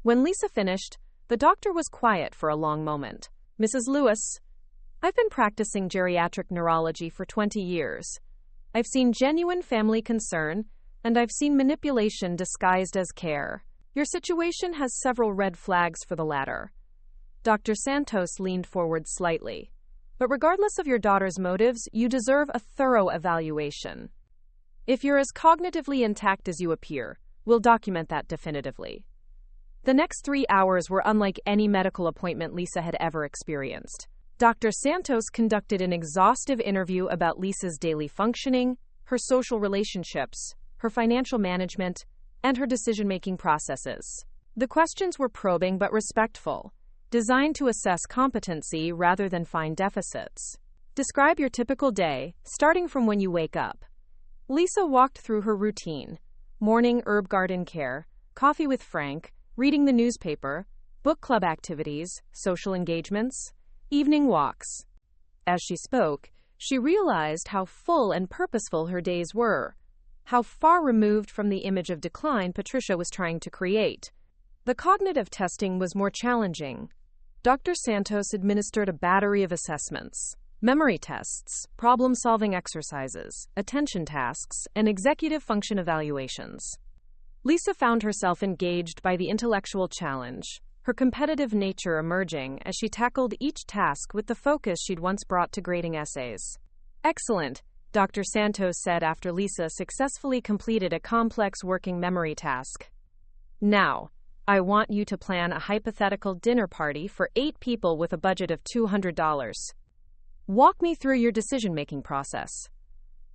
When Lisa finished, the doctor was quiet for a long moment. Mrs. Lewis, I've been practicing geriatric neurology for 20 years. I've seen genuine family concern, and I've seen manipulation disguised as care. Your situation has several red flags for the latter. Dr. Santos leaned forward slightly. But regardless of your daughter's motives, you deserve a thorough evaluation. If you're as cognitively intact as you appear, we'll document that definitively. The next 3 hours were unlike any medical appointment Lisa had ever experienced. Dr. Santos conducted an exhaustive interview about Lisa's daily functioning, her social relationships, her financial management, and her decision-making processes. The questions were probing but respectful, designed to assess competency rather than find deficits. Describe your typical day, starting from when you wake up. Lisa walked through her routine: morning herb garden care, coffee with Frank, reading the newspaper, book club activities, social engagements, evening walks. As she spoke, she realized how full and purposeful her days were, how far removed from the image of decline Patricia was trying to create. The cognitive testing was more challenging. Dr. Santos administered a battery of assessments: memory tests, problem-solving exercises, attention tasks, and executive function evaluations. Lisa found herself engaged by the intellectual challenge, her competitive nature emerging as she tackled each task with the focus she'd once brought to grading essays. Excellent, Dr. Santos said after Lisa successfully completed a complex working memory task. Now, I want you to plan a hypothetical dinner party for 8 people with a budget of $200. Walk me through your decision-making process.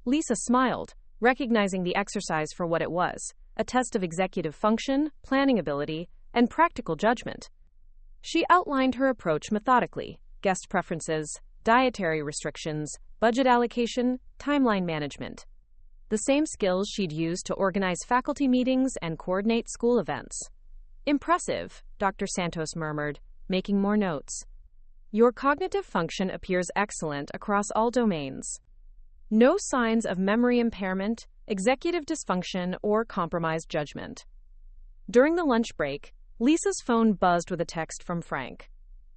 Lisa smiled, recognizing the exercise for what it was: a test of executive function, planning ability, and practical judgment. She outlined her approach methodically: guest preferences, dietary restrictions, budget allocation, timeline management. The same skills she'd used to organize faculty meetings and coordinate school events. Impressive, Dr. Santos murmured, making more notes. Your cognitive function appears excellent across all domains. No signs of memory impairment, executive dysfunction, or compromised judgment. During the lunch break, Lisa's phone buzzed with a text from Frank.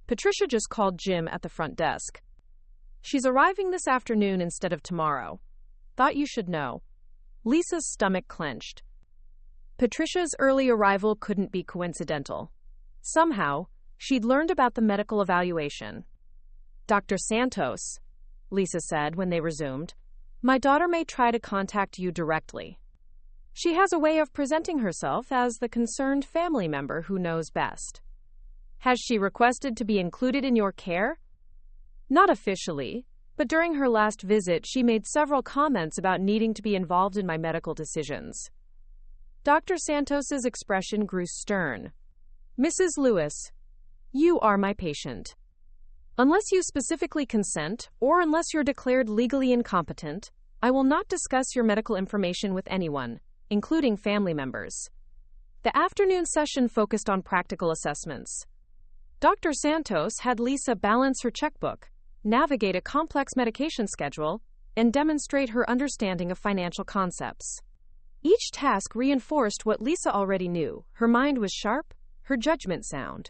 Patricia just called Jim at the front desk. She's arriving this afternoon instead of tomorrow. Thought you should know. Lisa's stomach clenched. Patricia's early arrival couldn't be coincidental. Somehow, she'd learned about the medical evaluation. Dr. Santos, Lisa said when they resumed, my daughter may try to contact you directly. She has a way of presenting herself as the concerned family member who knows best. Has she requested to be included in your care? Not officially, but during her last visit, she made several comments about needing to be involved in my medical decisions. Dr. Santos's expression grew stern. Mrs. Lewis, you are my patient. Unless you specifically consent, or unless you're declared legally incompetent, I will not discuss your medical information with anyone, including family members. The afternoon session focused on practical assessments. Dr. Santos had Lisa balance her checkbook, navigate a complex medication schedule, and demonstrate her understanding of financial concepts. Each task reinforced what Lisa already knew. Her mind was sharp, her judgment sound.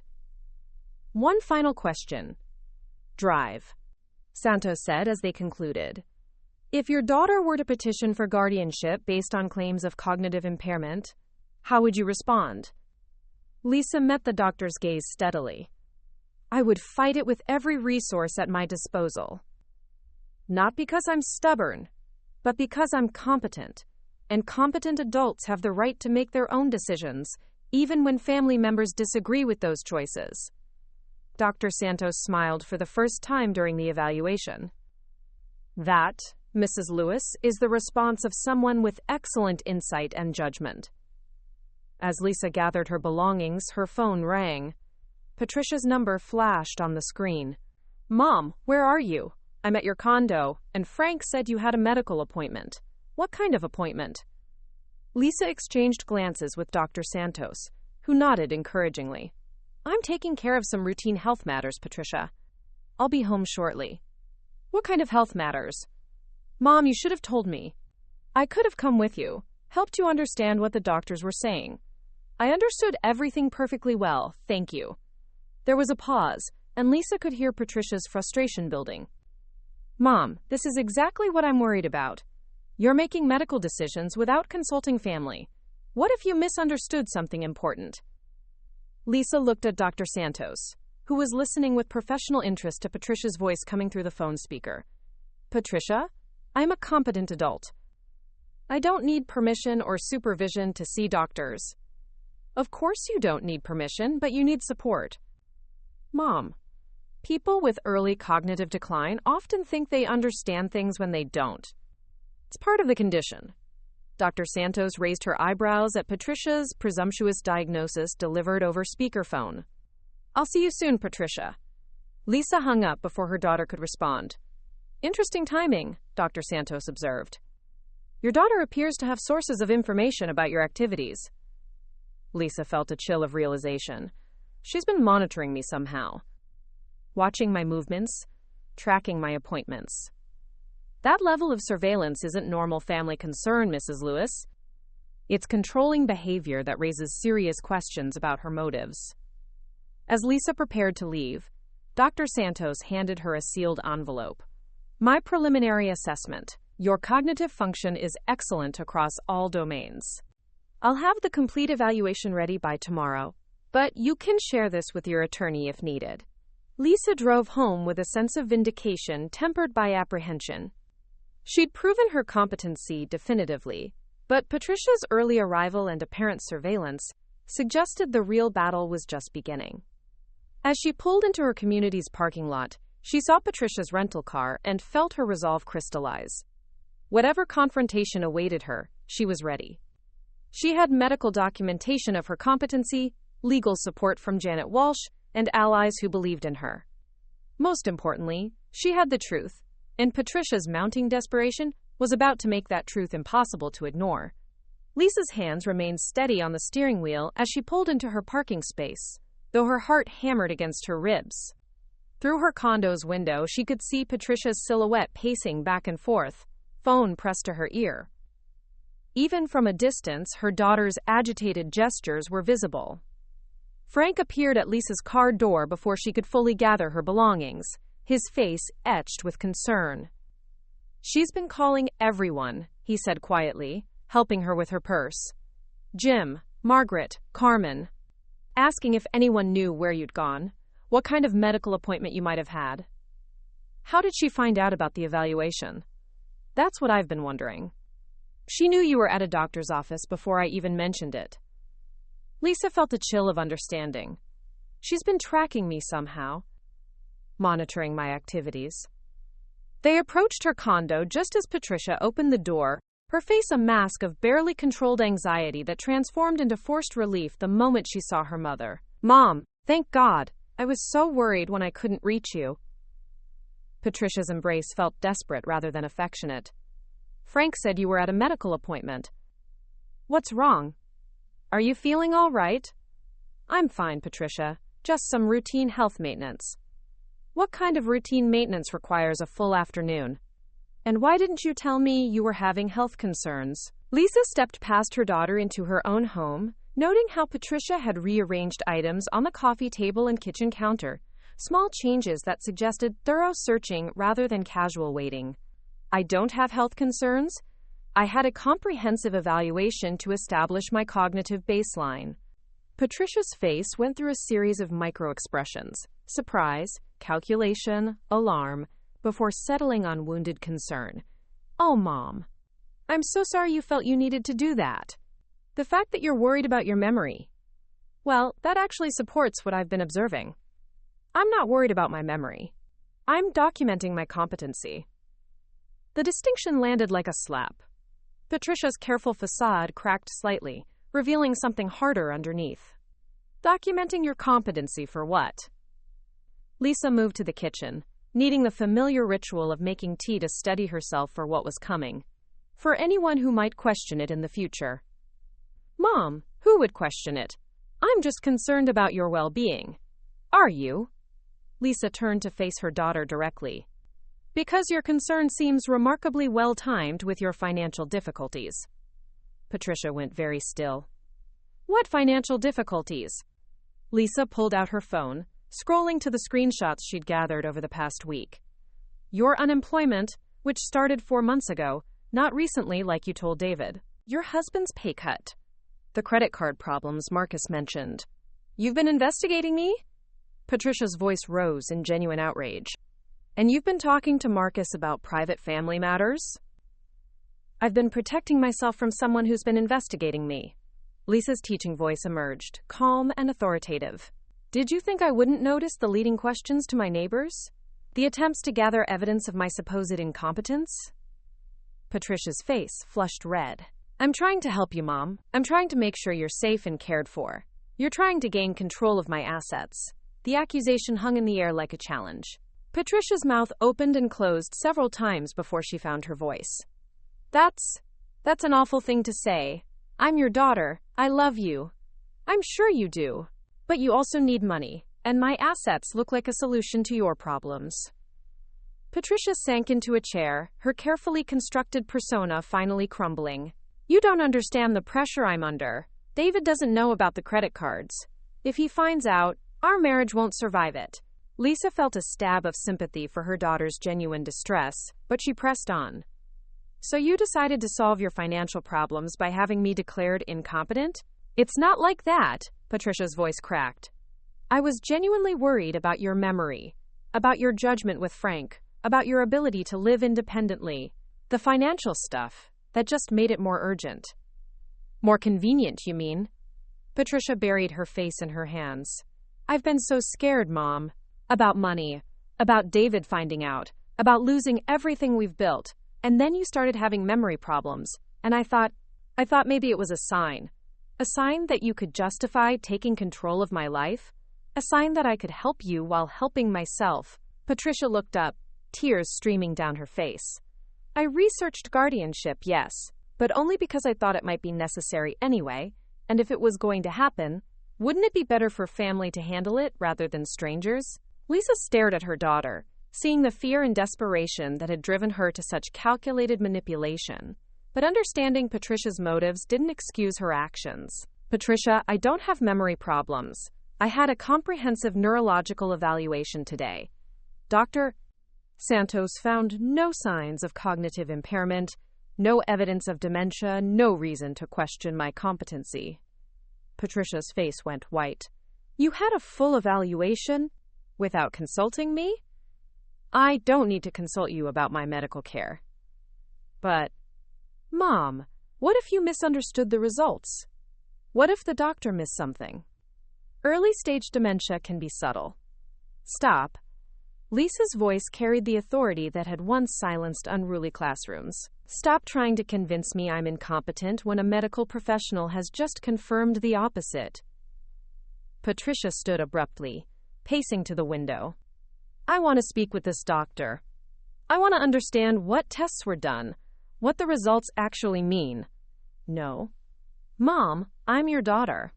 One final question. Drive, Santos said as they concluded. If your daughter were to petition for guardianship based on claims of cognitive impairment, how would you respond? Lisa met the doctor's gaze steadily. I would fight it with every resource at my disposal. Not because I'm stubborn, but because I'm competent, and competent adults have the right to make their own decisions, even when family members disagree with those choices. Dr. Santos smiled for the first time during the evaluation. That, Mrs. Lewis, is the response of someone with excellent insight and judgment. As Lisa gathered her belongings, her phone rang. Patricia's number flashed on the screen. "Mom, where are you? I'm at your condo, and Frank said you had a medical appointment. What kind of appointment?" Lisa exchanged glances with Dr. Santos, who nodded encouragingly. "I'm taking care of some routine health matters, Patricia. I'll be home shortly." "What kind of health matters?" "Mom, you should have told me. I could have come with you, helped you understand what the doctors were saying. I understood everything perfectly well, thank you." There was a pause, and Lisa could hear Patricia's frustration building. "Mom, this is exactly what I'm worried about. You're making medical decisions without consulting family. What if you misunderstood something important?" Lisa looked at Dr. Santos, who was listening with professional interest to Patricia's voice coming through the phone speaker. "Patricia, I'm a competent adult. I don't need permission or supervision to see doctors." "Of course you don't need permission, but you need support." "Mom, people with early cognitive decline often think they understand things when they don't. It's part of the condition." Dr. Santos raised her eyebrows at Patricia's presumptuous diagnosis delivered over speakerphone. "I'll see you soon, Patricia." Lisa hung up before her daughter could respond. "Interesting timing," Dr. Santos observed. "Your daughter appears to have sources of information about your activities." Lisa felt a chill of realization. She's been monitoring me somehow. Watching my movements, tracking my appointments. That level of surveillance isn't normal family concern, Mrs. Lewis. It's controlling behavior that raises serious questions about her motives. As Lisa prepared to leave, Dr. Santos handed her a sealed envelope. "My preliminary assessment. Your cognitive function is excellent across all domains. I'll have the complete evaluation ready by tomorrow, but you can share this with your attorney if needed." Lisa drove home with a sense of vindication tempered by apprehension. She'd proven her competency definitively, but Patricia's early arrival and apparent surveillance suggested the real battle was just beginning. As she pulled into her community's parking lot, she saw Patricia's rental car and felt her resolve crystallize. Whatever confrontation awaited her, she was ready. She had medical documentation of her competency, legal support from Janet Walsh, and allies who believed in her. Most importantly, she had the truth, and Patricia's mounting desperation was about to make that truth impossible to ignore. Lisa's hands remained steady on the steering wheel as she pulled into her parking space, though her heart hammered against her ribs. Through her condo's window, she could see Patricia's silhouette pacing back and forth, phone pressed to her ear. Even from a distance, her daughter's agitated gestures were visible. Frank appeared at Lisa's car door before she could fully gather her belongings, his face etched with concern. "She's been calling everyone," he said quietly, helping her with her purse. "Jim, Margaret, Carmen. Asking if anyone knew where you'd gone, what kind of medical appointment you might have had." "How did she find out about the evaluation?" "That's what I've been wondering." "She knew you were at a doctor's office before I even mentioned it." Lisa felt a chill of understanding. She's been tracking me somehow, monitoring my activities. They approached her condo just as Patricia opened the door, her face a mask of barely controlled anxiety that transformed into forced relief the moment she saw her mother. "Mom, thank God. I was so worried when I couldn't reach you." Patricia's embrace felt desperate rather than affectionate. "Frank said you were at a medical appointment." "What's wrong? Are you feeling all right?" "I'm fine, Patricia. Just some routine health maintenance." "What kind of routine maintenance requires a full afternoon? And why didn't you tell me you were having health concerns?" Lisa stepped past her daughter into her own home, noting how Patricia had rearranged items on the coffee table and kitchen counter, small changes that suggested thorough searching rather than casual waiting. "I don't have health concerns. I had a comprehensive evaluation to establish my cognitive baseline." Patricia's face went through a series of micro-expressions: surprise, calculation, alarm, before settling on wounded concern. "Oh, Mom, I'm so sorry you felt you needed to do that. The fact that you're worried about your memory. Well, that actually supports what I've been observing. I'm not worried about my memory. I'm documenting my competency. The distinction landed like a slap. Patricia's careful facade cracked slightly, revealing something harder underneath. Documenting your competency for what? Lisa moved to the kitchen, needing the familiar ritual of making tea to steady herself for what was coming, for anyone who might question it in the future. Mom, who would question it? I'm just concerned about your well-being. Are you? Lisa turned to face her daughter directly. Because your concern seems remarkably well-timed with your financial difficulties. Patricia went very still. What financial difficulties? Lisa pulled out her phone, scrolling to the screenshots she'd gathered over the past week. Your unemployment, which started 4 months ago, not recently like you told David. Your husband's pay cut. The credit card problems Marcus mentioned. You've been investigating me? Patricia's voice rose in genuine outrage. And you've been talking to Marcus about private family matters? I've been protecting myself from someone who's been investigating me. Lisa's teaching voice emerged, calm and authoritative. Did you think I wouldn't notice the leading questions to my neighbors? The attempts to gather evidence of my supposed incompetence? Patricia's face flushed red. I'm trying to help you, Mom. I'm trying to make sure you're safe and cared for. You're trying to gain control of my assets. The accusation hung in the air like a challenge. Patricia's mouth opened and closed several times before she found her voice. That's an awful thing to say. I'm your daughter. I love you. I'm sure you do. But you also need money, and my assets look like a solution to your problems. Patricia sank into a chair, her carefully constructed persona finally crumbling. You don't understand the pressure I'm under. David doesn't know about the credit cards. If he finds out, our marriage won't survive it. Lisa felt a stab of sympathy for her daughter's genuine distress, but she pressed on. So you decided to solve your financial problems by having me declared incompetent? It's not like that, Patricia's voice cracked. I was genuinely worried about your memory, about your judgment with Frank, about your ability to live independently. The financial stuff, that just made it more urgent. More convenient, you mean? Patricia buried her face in her hands. I've been so scared, Mom. About money, about David finding out, about losing everything we've built. And then you started having memory problems, and I thought maybe it was a sign. A sign that you could justify taking control of my life? A sign that I could help you while helping myself. Patricia looked up, tears streaming down her face. I researched guardianship, yes, but only because I thought it might be necessary anyway, and if it was going to happen, wouldn't it be better for family to handle it rather than strangers? Lisa stared at her daughter, seeing the fear and desperation that had driven her to such calculated manipulation. But understanding Patricia's motives didn't excuse her actions. Patricia, I don't have memory problems. I had a comprehensive neurological evaluation today. Dr. Santos found no signs of cognitive impairment, no evidence of dementia, no reason to question my competency. Patricia's face went white. You had a full evaluation? Without consulting me? I don't need to consult you about my medical care. But, Mom, what if you misunderstood the results? What if the doctor missed something? Early-stage dementia can be subtle. Stop. Lisa's voice carried the authority that had once silenced unruly classrooms. Stop trying to convince me I'm incompetent when a medical professional has just confirmed the opposite. Patricia stood abruptly, pacing to the window. I want to speak with this doctor. I want to understand what tests were done, what the results actually mean. No. Mom, I'm your daughter.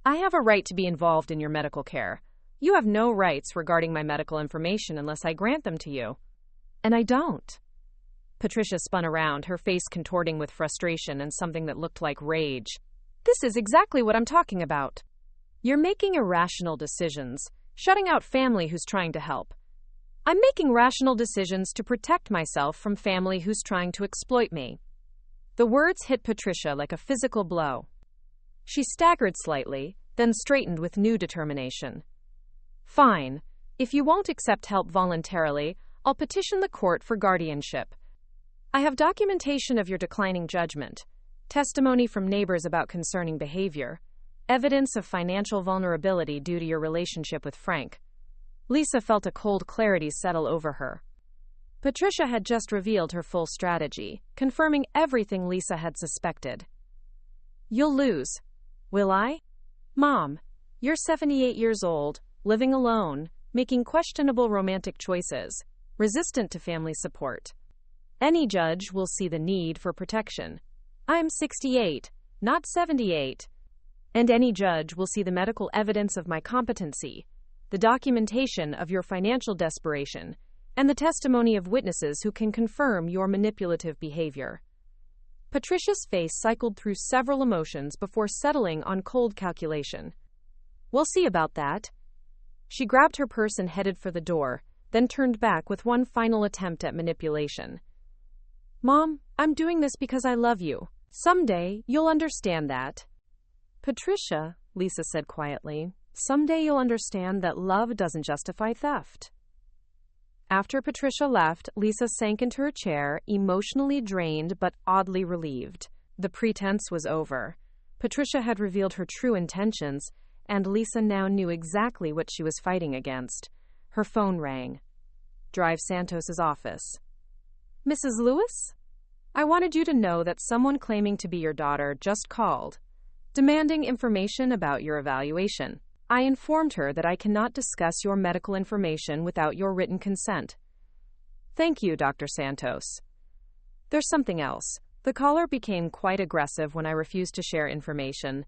I have a right to be involved in your medical care. You have no rights regarding my medical information unless I grant them to you. And I don't. Patricia spun around, her face contorting with frustration and something that looked like rage. This is exactly what I'm talking about. You're making irrational decisions, shutting out family who's trying to help. I'm making rational decisions to protect myself from family who's trying to exploit me. The words hit Patricia like a physical blow. She staggered slightly, then straightened with new determination. Fine. If you won't accept help voluntarily, I'll petition the court for guardianship. I have documentation of your declining judgment, testimony from neighbors about concerning behavior, Evidence of financial vulnerability due to your relationship with Frank. Lisa felt a cold clarity settle over her. Patricia had just revealed her full strategy, confirming everything Lisa had suspected. You'll lose. Will I? Mom, you're 78 years old, living alone, making questionable romantic choices, resistant to family support. Any judge will see the need for protection. I'm 68, not 78. And any judge will see the medical evidence of my competency, the documentation of your financial desperation, and the testimony of witnesses who can confirm your manipulative behavior. Patricia's face cycled through several emotions before settling on cold calculation. We'll see about that. She grabbed her purse and headed for the door, then turned back with one final attempt at manipulation. Mom, I'm doing this because I love you. Someday, you'll understand that. Patricia, Lisa said quietly, someday you'll understand that love doesn't justify theft. After Patricia left, Lisa sank into her chair, emotionally drained but oddly relieved. The pretense was over. Patricia had revealed her true intentions, and Lisa now knew exactly what she was fighting against. Her phone rang. Drive Santos's office. Mrs. Lewis? I wanted you to know that someone claiming to be your daughter just called, demanding information about your evaluation. I informed her that I cannot discuss your medical information without your written consent. Thank you, Dr. Santos. There's something else. The caller became quite aggressive when I refused to share information,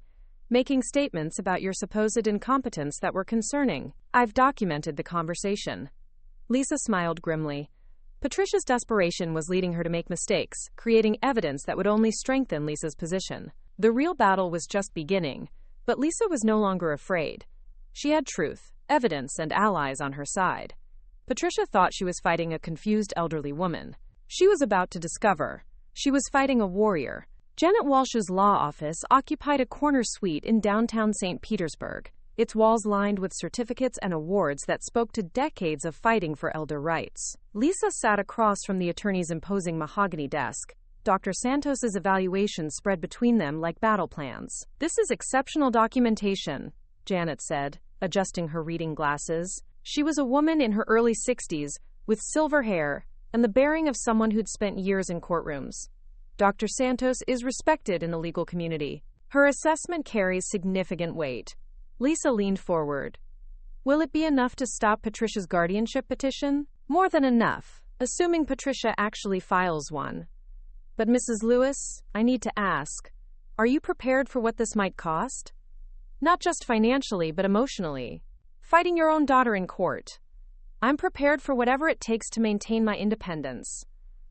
making statements about your supposed incompetence that were concerning. I've documented the conversation. Lisa smiled grimly. Patricia's desperation was leading her to make mistakes, creating evidence that would only strengthen Lisa's position. The real battle was just beginning, but Lisa was no longer afraid. She had truth, evidence, and allies on her side. Patricia thought she was fighting a confused elderly woman. She was about to discover she was fighting a warrior. Janet Walsh's law office occupied a corner suite in downtown St. Petersburg, its walls lined with certificates and awards that spoke to decades of fighting for elder rights. Lisa sat across from the attorney's imposing mahogany desk. Dr. Santos's evaluation spread between them like battle plans. This is exceptional documentation, Janet said, adjusting her reading glasses. She was a woman in her early 60s, with silver hair, and the bearing of someone who'd spent years in courtrooms. Dr. Santos is respected in the legal community. Her assessment carries significant weight. Lisa leaned forward. Will it be enough to stop Patricia's guardianship petition? More than enough, assuming Patricia actually files one. But Mrs. Lewis, I need to ask, are you prepared for what this might cost? Not just financially, but emotionally. Fighting your own daughter in court. I'm prepared for whatever it takes to maintain my independence.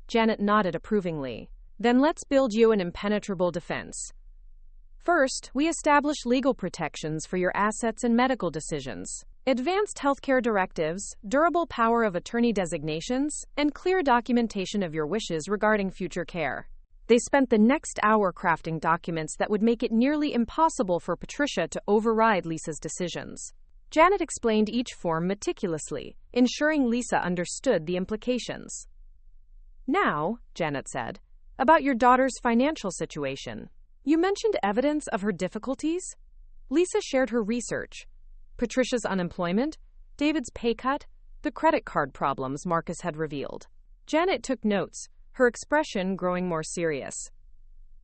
Janet nodded approvingly. Then let's build you an impenetrable defense. First, we establish legal protections for your assets and medical decisions. Advanced healthcare directives, durable power of attorney designations, and clear documentation of your wishes regarding future care. They spent the next hour crafting documents that would make it nearly impossible for Patricia to override Lisa's decisions. Janet explained each form meticulously, ensuring Lisa understood the implications. Now, Janet said, about your daughter's financial situation. You mentioned evidence of her difficulties? Lisa shared her research. Patricia's unemployment, David's pay cut, the credit card problems Marcus had revealed. Janet took notes, her expression growing more serious.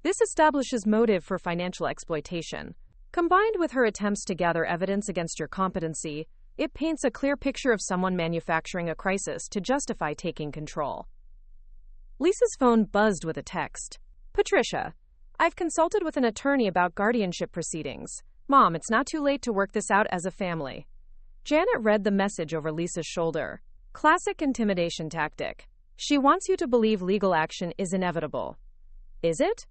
This establishes motive for financial exploitation. Combined with her attempts to gather evidence against your competency, it paints a clear picture of someone manufacturing a crisis to justify taking control. Lisa's phone buzzed with a text. Patricia, I've consulted with an attorney about guardianship proceedings. Mom, it's not too late to work this out as a family. Janet read the message over Lisa's shoulder. Classic intimidation tactic. She wants you to believe legal action is inevitable. Is it?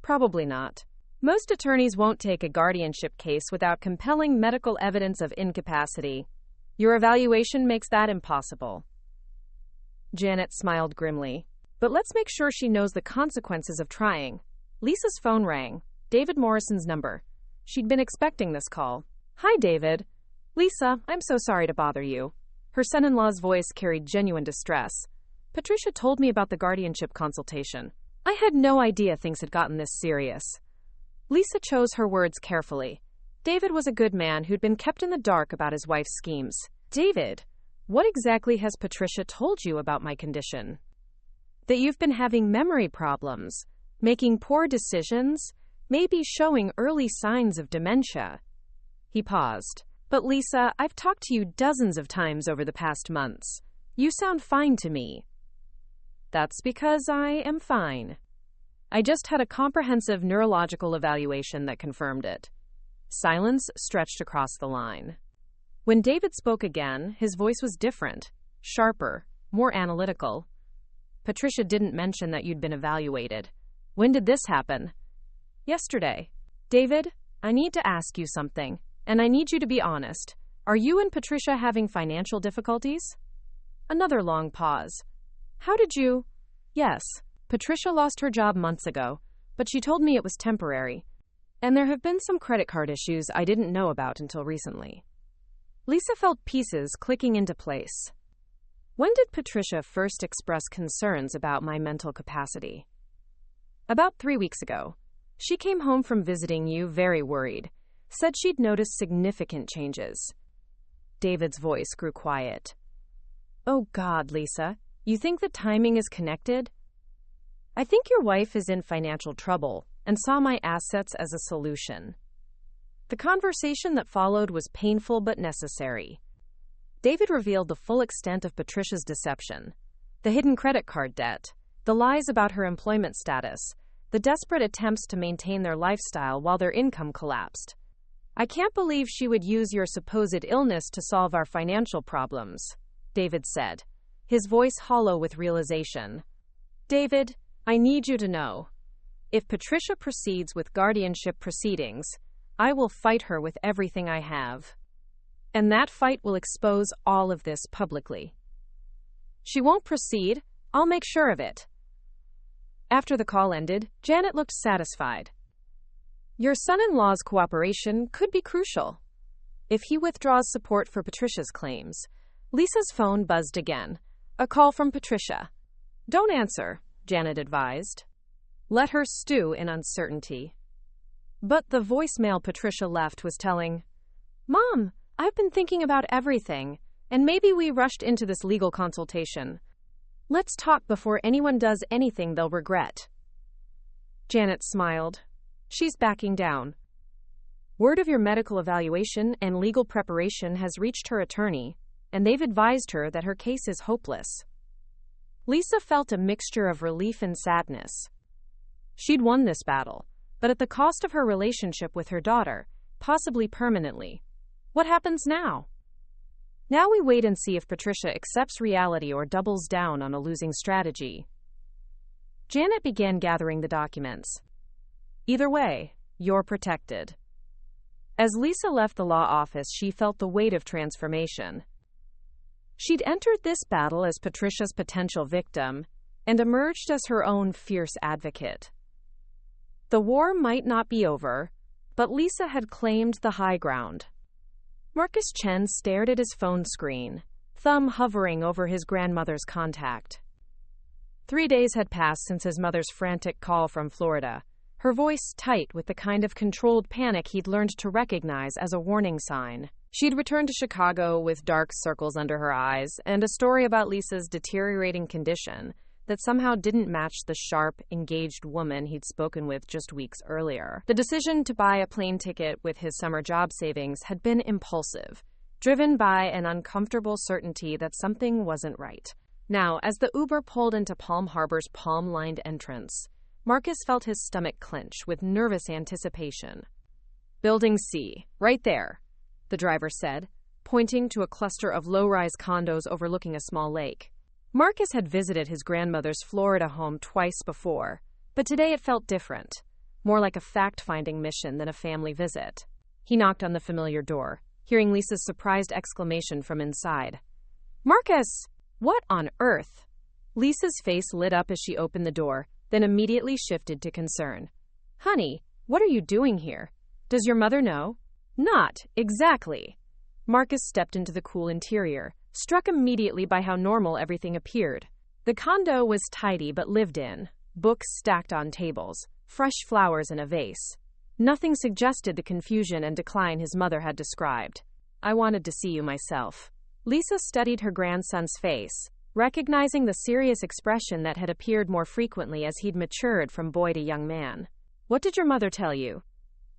Probably not. Most attorneys won't take a guardianship case without compelling medical evidence of incapacity. Your evaluation makes that impossible. Janet smiled grimly. But let's make sure she knows the consequences of trying. Lisa's phone rang. David Morrison's number. She'd been expecting this call. Hi, David. Lisa, I'm so sorry to bother you. Her son-in-law's voice carried genuine distress. Patricia told me about the guardianship consultation. I had no idea things had gotten this serious. Lisa chose her words carefully. David was a good man who'd been kept in the dark about his wife's schemes. David, what exactly has Patricia told you about my condition? That you've been having memory problems, making poor decisions, maybe showing early signs of dementia. He paused. But Lisa, I've talked to you dozens of times over the past months. You sound fine to me. That's because I am fine. I just had a comprehensive neurological evaluation that confirmed it. Silence stretched across the line. When David spoke again, his voice was different, sharper, more analytical. Patricia didn't mention that you'd been evaluated. When did this happen? Yesterday. David, I need to ask you something, and I need you to be honest. Are you and Patricia having financial difficulties? Another long pause. How did you? Yes, Patricia lost her job months ago, but she told me it was temporary. And there have been some credit card issues I didn't know about until recently. Lisa felt pieces clicking into place. When did Patricia first express concerns about my mental capacity? About 3 weeks ago. She came home from visiting you very worried, said she'd noticed significant changes. David's voice grew quiet. Oh God, Lisa, you think the timing is connected? I think your wife is in financial trouble and saw my assets as a solution. The conversation that followed was painful but necessary. David revealed the full extent of Patricia's deception, the hidden credit card debt, the lies about her employment status, the desperate attempts to maintain their lifestyle while their income collapsed. I can't believe she would use your supposed illness to solve our financial problems, David said, his voice hollow with realization. David, I need you to know. If Patricia proceeds with guardianship proceedings, I will fight her with everything I have. And that fight will expose all of this publicly. She won't proceed. I'll make sure of it. After the call ended, Janet looked satisfied. Your son-in-law's cooperation could be crucial. If he withdraws support for Patricia's claims. Lisa's phone buzzed again. A call from Patricia. Don't answer, Janet advised. Let her stew in uncertainty. But the voicemail Patricia left was telling, Mom, I've been thinking about everything, and maybe we rushed into this legal consultation. Let's talk before anyone does anything they'll regret. Janet smiled. She's backing down. Word of your medical evaluation and legal preparation has reached her attorney, and they've advised her that her case is hopeless. Lisa felt a mixture of relief and sadness. She'd won this battle, but at the cost of her relationship with her daughter, possibly permanently. What happens now? Now we wait and see if Patricia accepts reality or doubles down on a losing strategy. Janet began gathering the documents. Either way, you're protected. As Lisa left the law office, she felt the weight of transformation. She'd entered this battle as Patricia's potential victim and emerged as her own fierce advocate. The war might not be over, but Lisa had claimed the high ground. Marcus Chen stared at his phone screen, thumb hovering over his grandmother's contact. 3 days had passed since his mother's frantic call from Florida, her voice tight with the kind of controlled panic he'd learned to recognize as a warning sign. She'd returned to Chicago with dark circles under her eyes and a story about Lisa's deteriorating condition that somehow didn't match the sharp, engaged woman he'd spoken with just weeks earlier. The decision to buy a plane ticket with his summer job savings had been impulsive, driven by an uncomfortable certainty that something wasn't right. Now, as the Uber pulled into Palm Harbor's palm-lined entrance, Marcus felt his stomach clench with nervous anticipation. Building C, right there, the driver said, pointing to a cluster of low-rise condos overlooking a small lake. Marcus had visited his grandmother's Florida home twice before, but today it felt different, more like a fact-finding mission than a family visit. He knocked on the familiar door, hearing Lisa's surprised exclamation from inside. Marcus! What on earth? Lisa's face lit up as she opened the door, then immediately shifted to concern. Honey, what are you doing here? Does your mother know? Not exactly. Marcus stepped into the cool interior, struck immediately by how normal everything appeared. The condo was tidy but lived in, books stacked on tables, fresh flowers in a vase. Nothing suggested the confusion and decline his mother had described. I wanted to see you myself. Lisa studied her grandson's face, recognizing the serious expression that had appeared more frequently as he'd matured from boy to young man. What did your mother tell you?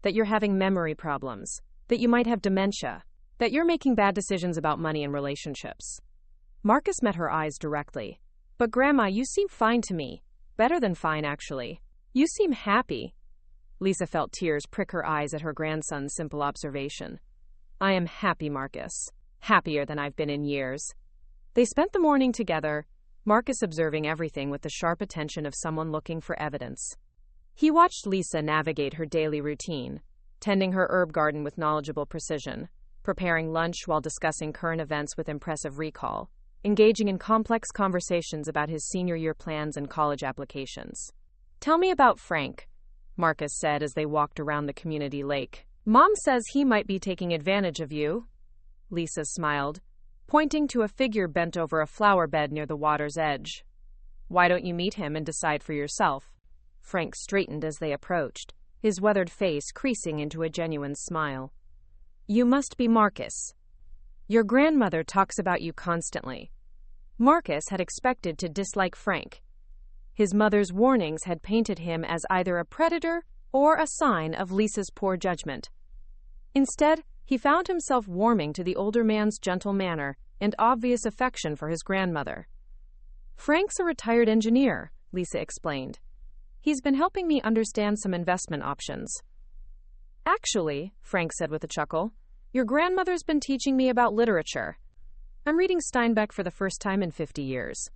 That you're having memory problems, that you might have dementia, that you're making bad decisions about money and relationships. Marcus met her eyes directly. But Grandma, you seem fine to me. Better than fine, actually. You seem happy. Lisa felt tears prick her eyes at her grandson's simple observation. I am happy, Marcus. Happier than I've been in years. They spent the morning together, Marcus observing everything with the sharp attention of someone looking for evidence. He watched Lisa navigate her daily routine, tending her herb garden with knowledgeable precision, preparing lunch while discussing current events with impressive recall, engaging in complex conversations about his senior year plans and college applications. Tell me about Frank, Marcus said as they walked around the community lake. Mom says he might be taking advantage of you. Lisa smiled, pointing to a figure bent over a flower bed near the water's edge. Why don't you meet him and decide for yourself? Frank straightened as they approached, his weathered face creasing into a genuine smile. You must be Marcus. Your grandmother talks about you constantly. Marcus had expected to dislike Frank. His mother's warnings had painted him as either a predator or a sign of Lisa's poor judgment. Instead, he found himself warming to the older man's gentle manner and obvious affection for his grandmother. Frank's a retired engineer, Lisa explained. He's been helping me understand some investment options. Actually, Frank said with a chuckle, your grandmother's been teaching me about literature. I'm reading Steinbeck for the first time in 50 years.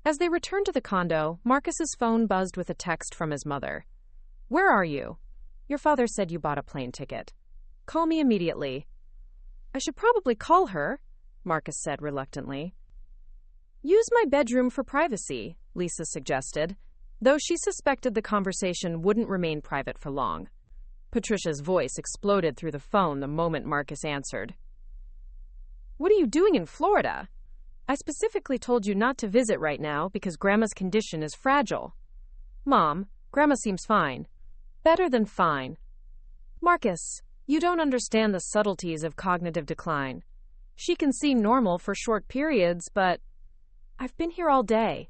As they returned to the condo, Marcus's phone buzzed with a text from his mother. Where are you? Your father said you bought a plane ticket. Call me immediately. I should probably call her, Marcus said reluctantly. Use my bedroom for privacy, Lisa suggested, though she suspected the conversation wouldn't remain private for long. Patricia's voice exploded through the phone the moment Marcus answered. What are you doing in Florida? I specifically told you not to visit right now because Grandma's condition is fragile. Mom, Grandma seems fine. Better than fine. Marcus, you don't understand the subtleties of cognitive decline. She can seem normal for short periods, but I've been here all day.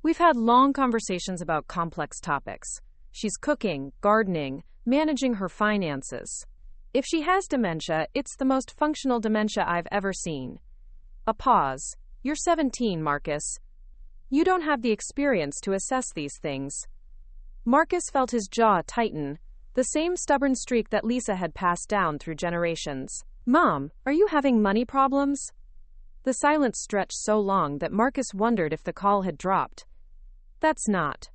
We've had long conversations about complex topics. She's cooking, gardening, managing her finances. If she has dementia, it's the most functional dementia I've ever seen. A pause. You're 17, Marcus. You don't have the experience to assess these things. Marcus felt his jaw tighten, the same stubborn streak that Lisa had passed down through generations. Mom, are you having money problems? The silence stretched so long that Marcus wondered if the call had dropped. That's not.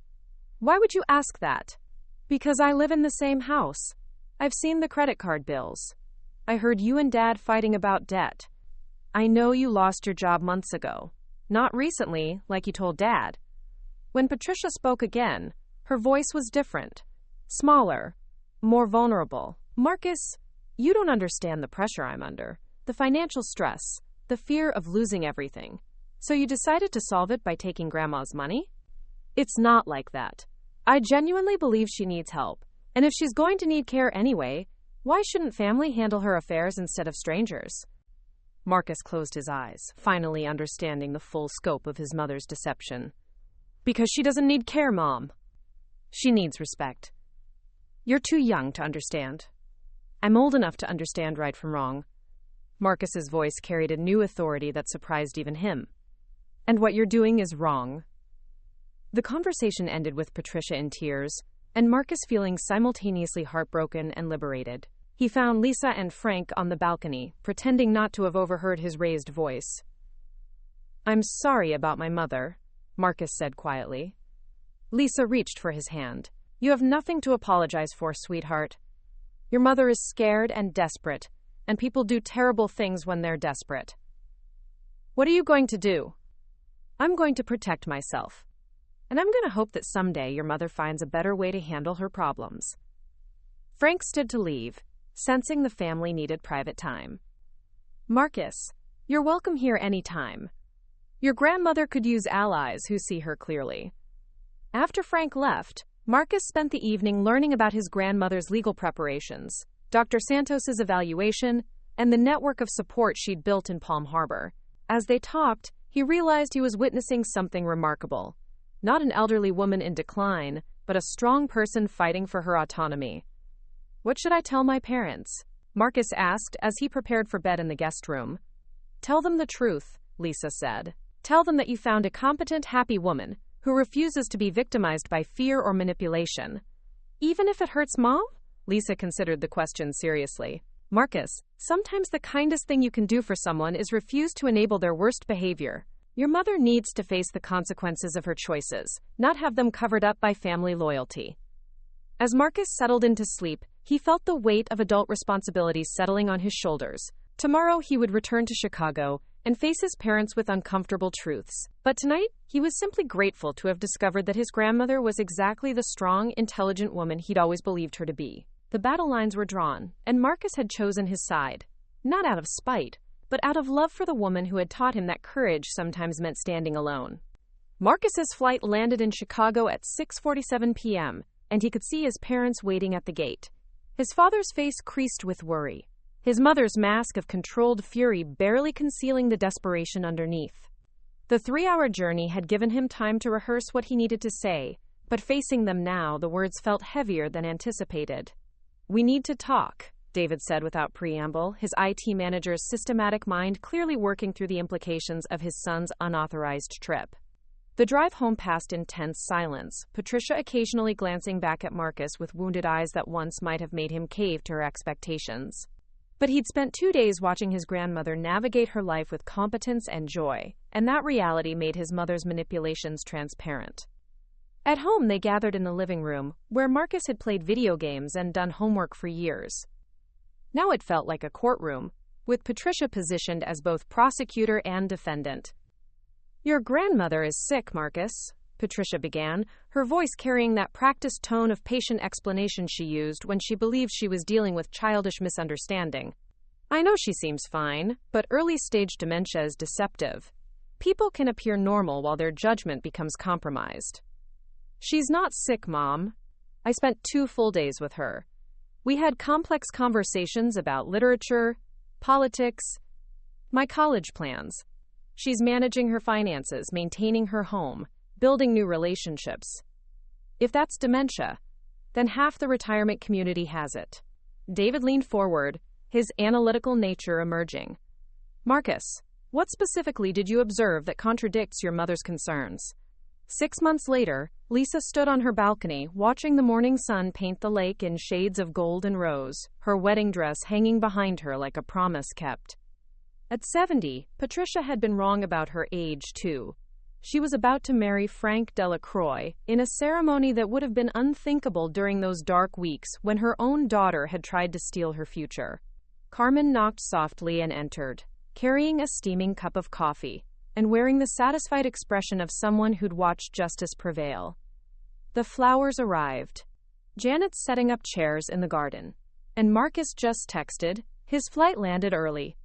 Why would you ask that? Because I live in the same house. I've seen the credit card bills. I heard you and Dad fighting about debt. I know you lost your job months ago. Not recently, like you told Dad. When Patricia spoke again, her voice was different. Smaller. More vulnerable. Marcus, you don't understand the pressure I'm under. The financial stress. The fear of losing everything. So you decided to solve it by taking Grandma's money? It's not like that. I genuinely believe she needs help. And if she's going to need care anyway, why shouldn't family handle her affairs instead of strangers? Marcus closed his eyes, finally understanding the full scope of his mother's deception. Because she doesn't need care, Mom. She needs respect. You're too young to understand. I'm old enough to understand right from wrong. Marcus's voice carried a new authority that surprised even him. And what you're doing is wrong. The conversation ended with Patricia in tears, and Marcus feeling simultaneously heartbroken and liberated. He found Lisa and Frank on the balcony, pretending not to have overheard his raised voice. I'm sorry about my mother, Marcus said quietly. Lisa reached for his hand. You have nothing to apologize for, sweetheart. Your mother is scared and desperate, and people do terrible things when they're desperate. What are you going to do? I'm going to protect myself. And I'm going to hope that someday your mother finds a better way to handle her problems. Frank stood to leave, sensing the family needed private time. Marcus, you're welcome here any time. Your grandmother could use allies who see her clearly. After Frank left, Marcus spent the evening learning about his grandmother's legal preparations, Dr. Santos's evaluation, and the network of support she'd built in Palm Harbor. As they talked, he realized he was witnessing something remarkable. Not an elderly woman in decline, but a strong person fighting for her autonomy. "What should I tell my parents?" Marcus asked as he prepared for bed in the guest room. "Tell them the truth," Lisa said. "Tell them that you found a competent, happy woman who refuses to be victimized by fear or manipulation." "Even if it hurts Mom?" Lisa considered the question seriously. "Marcus, sometimes the kindest thing you can do for someone is refuse to enable their worst behavior. Your mother needs to face the consequences of her choices, not have them covered up by family loyalty." As Marcus settled into sleep, he felt the weight of adult responsibilities settling on his shoulders. Tomorrow he would return to Chicago and face his parents with uncomfortable truths. But tonight, he was simply grateful to have discovered that his grandmother was exactly the strong, intelligent woman he'd always believed her to be. The battle lines were drawn, and Marcus had chosen his side. Not out of spite, but out of love for the woman who had taught him that courage sometimes meant standing alone. Marcus's flight landed in Chicago at 6:47 p.m., and he could see his parents waiting at the gate. His father's face creased with worry, his mother's mask of controlled fury barely concealing the desperation underneath. The 3-hour journey had given him time to rehearse what he needed to say, but facing them now, the words felt heavier than anticipated. "We need to talk," David said without preamble, his IT manager's systematic mind clearly working through the implications of his son's unauthorized trip. The drive home passed in tense silence, Patricia occasionally glancing back at Marcus with wounded eyes that once might have made him cave to her expectations. But he'd spent 2 days watching his grandmother navigate her life with competence and joy, and that reality made his mother's manipulations transparent. At home, they gathered in the living room, where Marcus had played video games and done homework for years. Now it felt like a courtroom, with Patricia positioned as both prosecutor and defendant. "Your grandmother is sick, Marcus," Patricia began, her voice carrying that practiced tone of patient explanation she used when she believed she was dealing with childish misunderstanding. "I know she seems fine, but early-stage dementia is deceptive. People can appear normal while their judgment becomes compromised." "She's not sick, Mom. I spent 2 full days with her. We had complex conversations about literature, politics, my college plans. She's managing her finances, maintaining her home, building new relationships. If that's dementia, then half the retirement community has it." David leaned forward, his analytical nature emerging. "Marcus, what specifically did you observe that contradicts your mother's concerns?" 6 months later, Lisa stood on her balcony, watching the morning sun paint the lake in shades of gold and rose, her wedding dress hanging behind her like a promise kept. At 70, Patricia had been wrong about her age, too. She was about to marry Frank Delacroix in a ceremony that would have been unthinkable during those dark weeks when her own daughter had tried to steal her future. Carmen knocked softly and entered, carrying a steaming cup of coffee, and wearing the satisfied expression of someone who'd watched justice prevail. The flowers arrived. Janet's setting up chairs in the garden. And Marcus just texted, his flight landed early.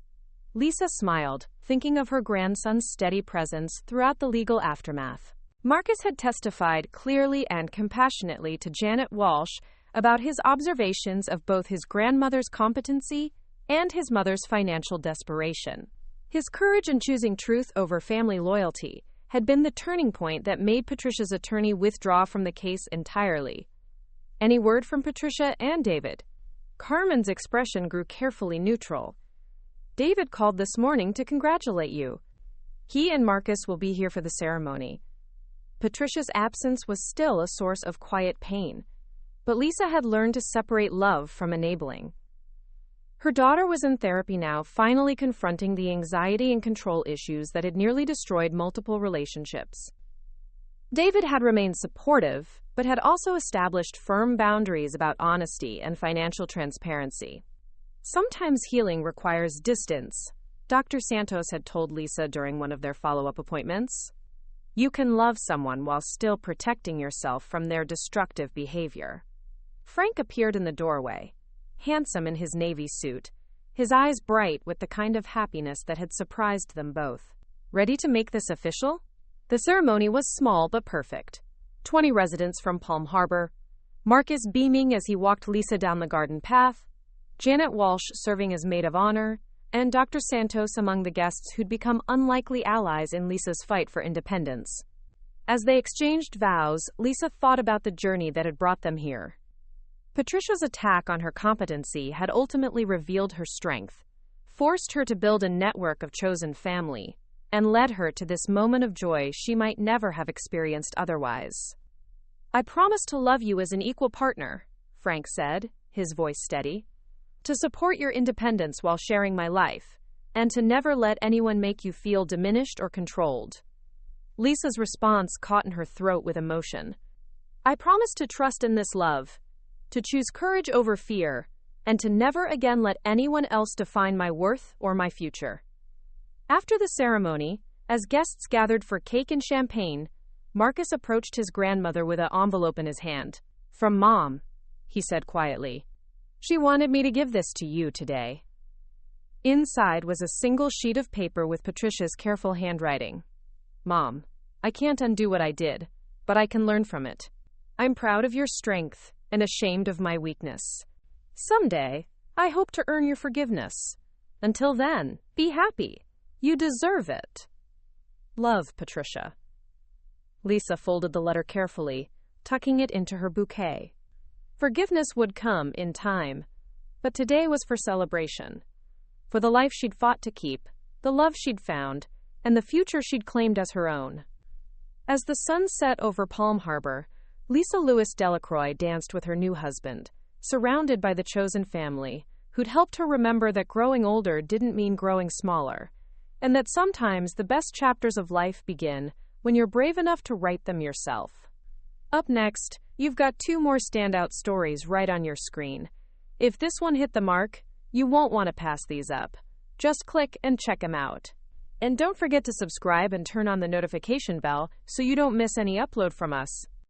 Lisa smiled, thinking of her grandson's steady presence throughout the legal aftermath. Marcus had testified clearly and compassionately to Janet Walsh about his observations of both his grandmother's competency and his mother's financial desperation. His courage in choosing truth over family loyalty had been the turning point that made Patricia's attorney withdraw from the case entirely. "Any word from Patricia and David?" Carmen's expression grew carefully neutral. "David called this morning to congratulate you. He and Marcus will be here for the ceremony." Patricia's absence was still a source of quiet pain, but Lisa had learned to separate love from enabling. Her daughter was in therapy now, finally confronting the anxiety and control issues that had nearly destroyed multiple relationships. David had remained supportive, but had also established firm boundaries about honesty and financial transparency. "Sometimes healing requires distance," Dr. Santos had told Lisa during one of their follow-up appointments. "You can love someone while still protecting yourself from their destructive behavior." Frank appeared in the doorway, handsome in his navy suit, his eyes bright with the kind of happiness that had surprised them both. "Ready to make this official?" The ceremony was small but perfect. 20 residents from Palm Harbor, Marcus beaming as he walked Lisa down the garden path, Janet Walsh serving as maid of honor, and Dr. Santos among the guests who'd become unlikely allies in Lisa's fight for independence. As they exchanged vows, Lisa thought about the journey that had brought them here. Patricia's attack on her competency had ultimately revealed her strength, forced her to build a network of chosen family, and led her to this moment of joy she might never have experienced otherwise. "I promise to love you as an equal partner," Frank said, his voice steady, "to support your independence while sharing my life, and to never let anyone make you feel diminished or controlled." Lisa's response caught in her throat with emotion. "I promise to trust in this love, to choose courage over fear, and to never again let anyone else define my worth or my future." After the ceremony, as guests gathered for cake and champagne, Marcus approached his grandmother with an envelope in his hand. "From Mom," he said quietly. "She wanted me to give this to you today." Inside was a single sheet of paper with Patricia's careful handwriting. "Mom, I can't undo what I did, but I can learn from it. I'm proud of your strength and ashamed of my weakness. Someday, I hope to earn your forgiveness. Until then, be happy. You deserve it. Love, Patricia." Lisa folded the letter carefully, tucking it into her bouquet. Forgiveness would come in time, but today was for celebration. For the life she'd fought to keep, the love she'd found, and the future she'd claimed as her own. As the sun set over Palm Harbor, Lisa Lewis Delacroix danced with her new husband, surrounded by the chosen family, who'd helped her remember that growing older didn't mean growing smaller, and that sometimes the best chapters of life begin when you're brave enough to write them yourself. Up next, you've got 2 more standout stories right on your screen. If this one hit the mark, you won't want to pass these up. Just click and check them out. And don't forget to subscribe and turn on the notification bell so you don't miss any upload from us.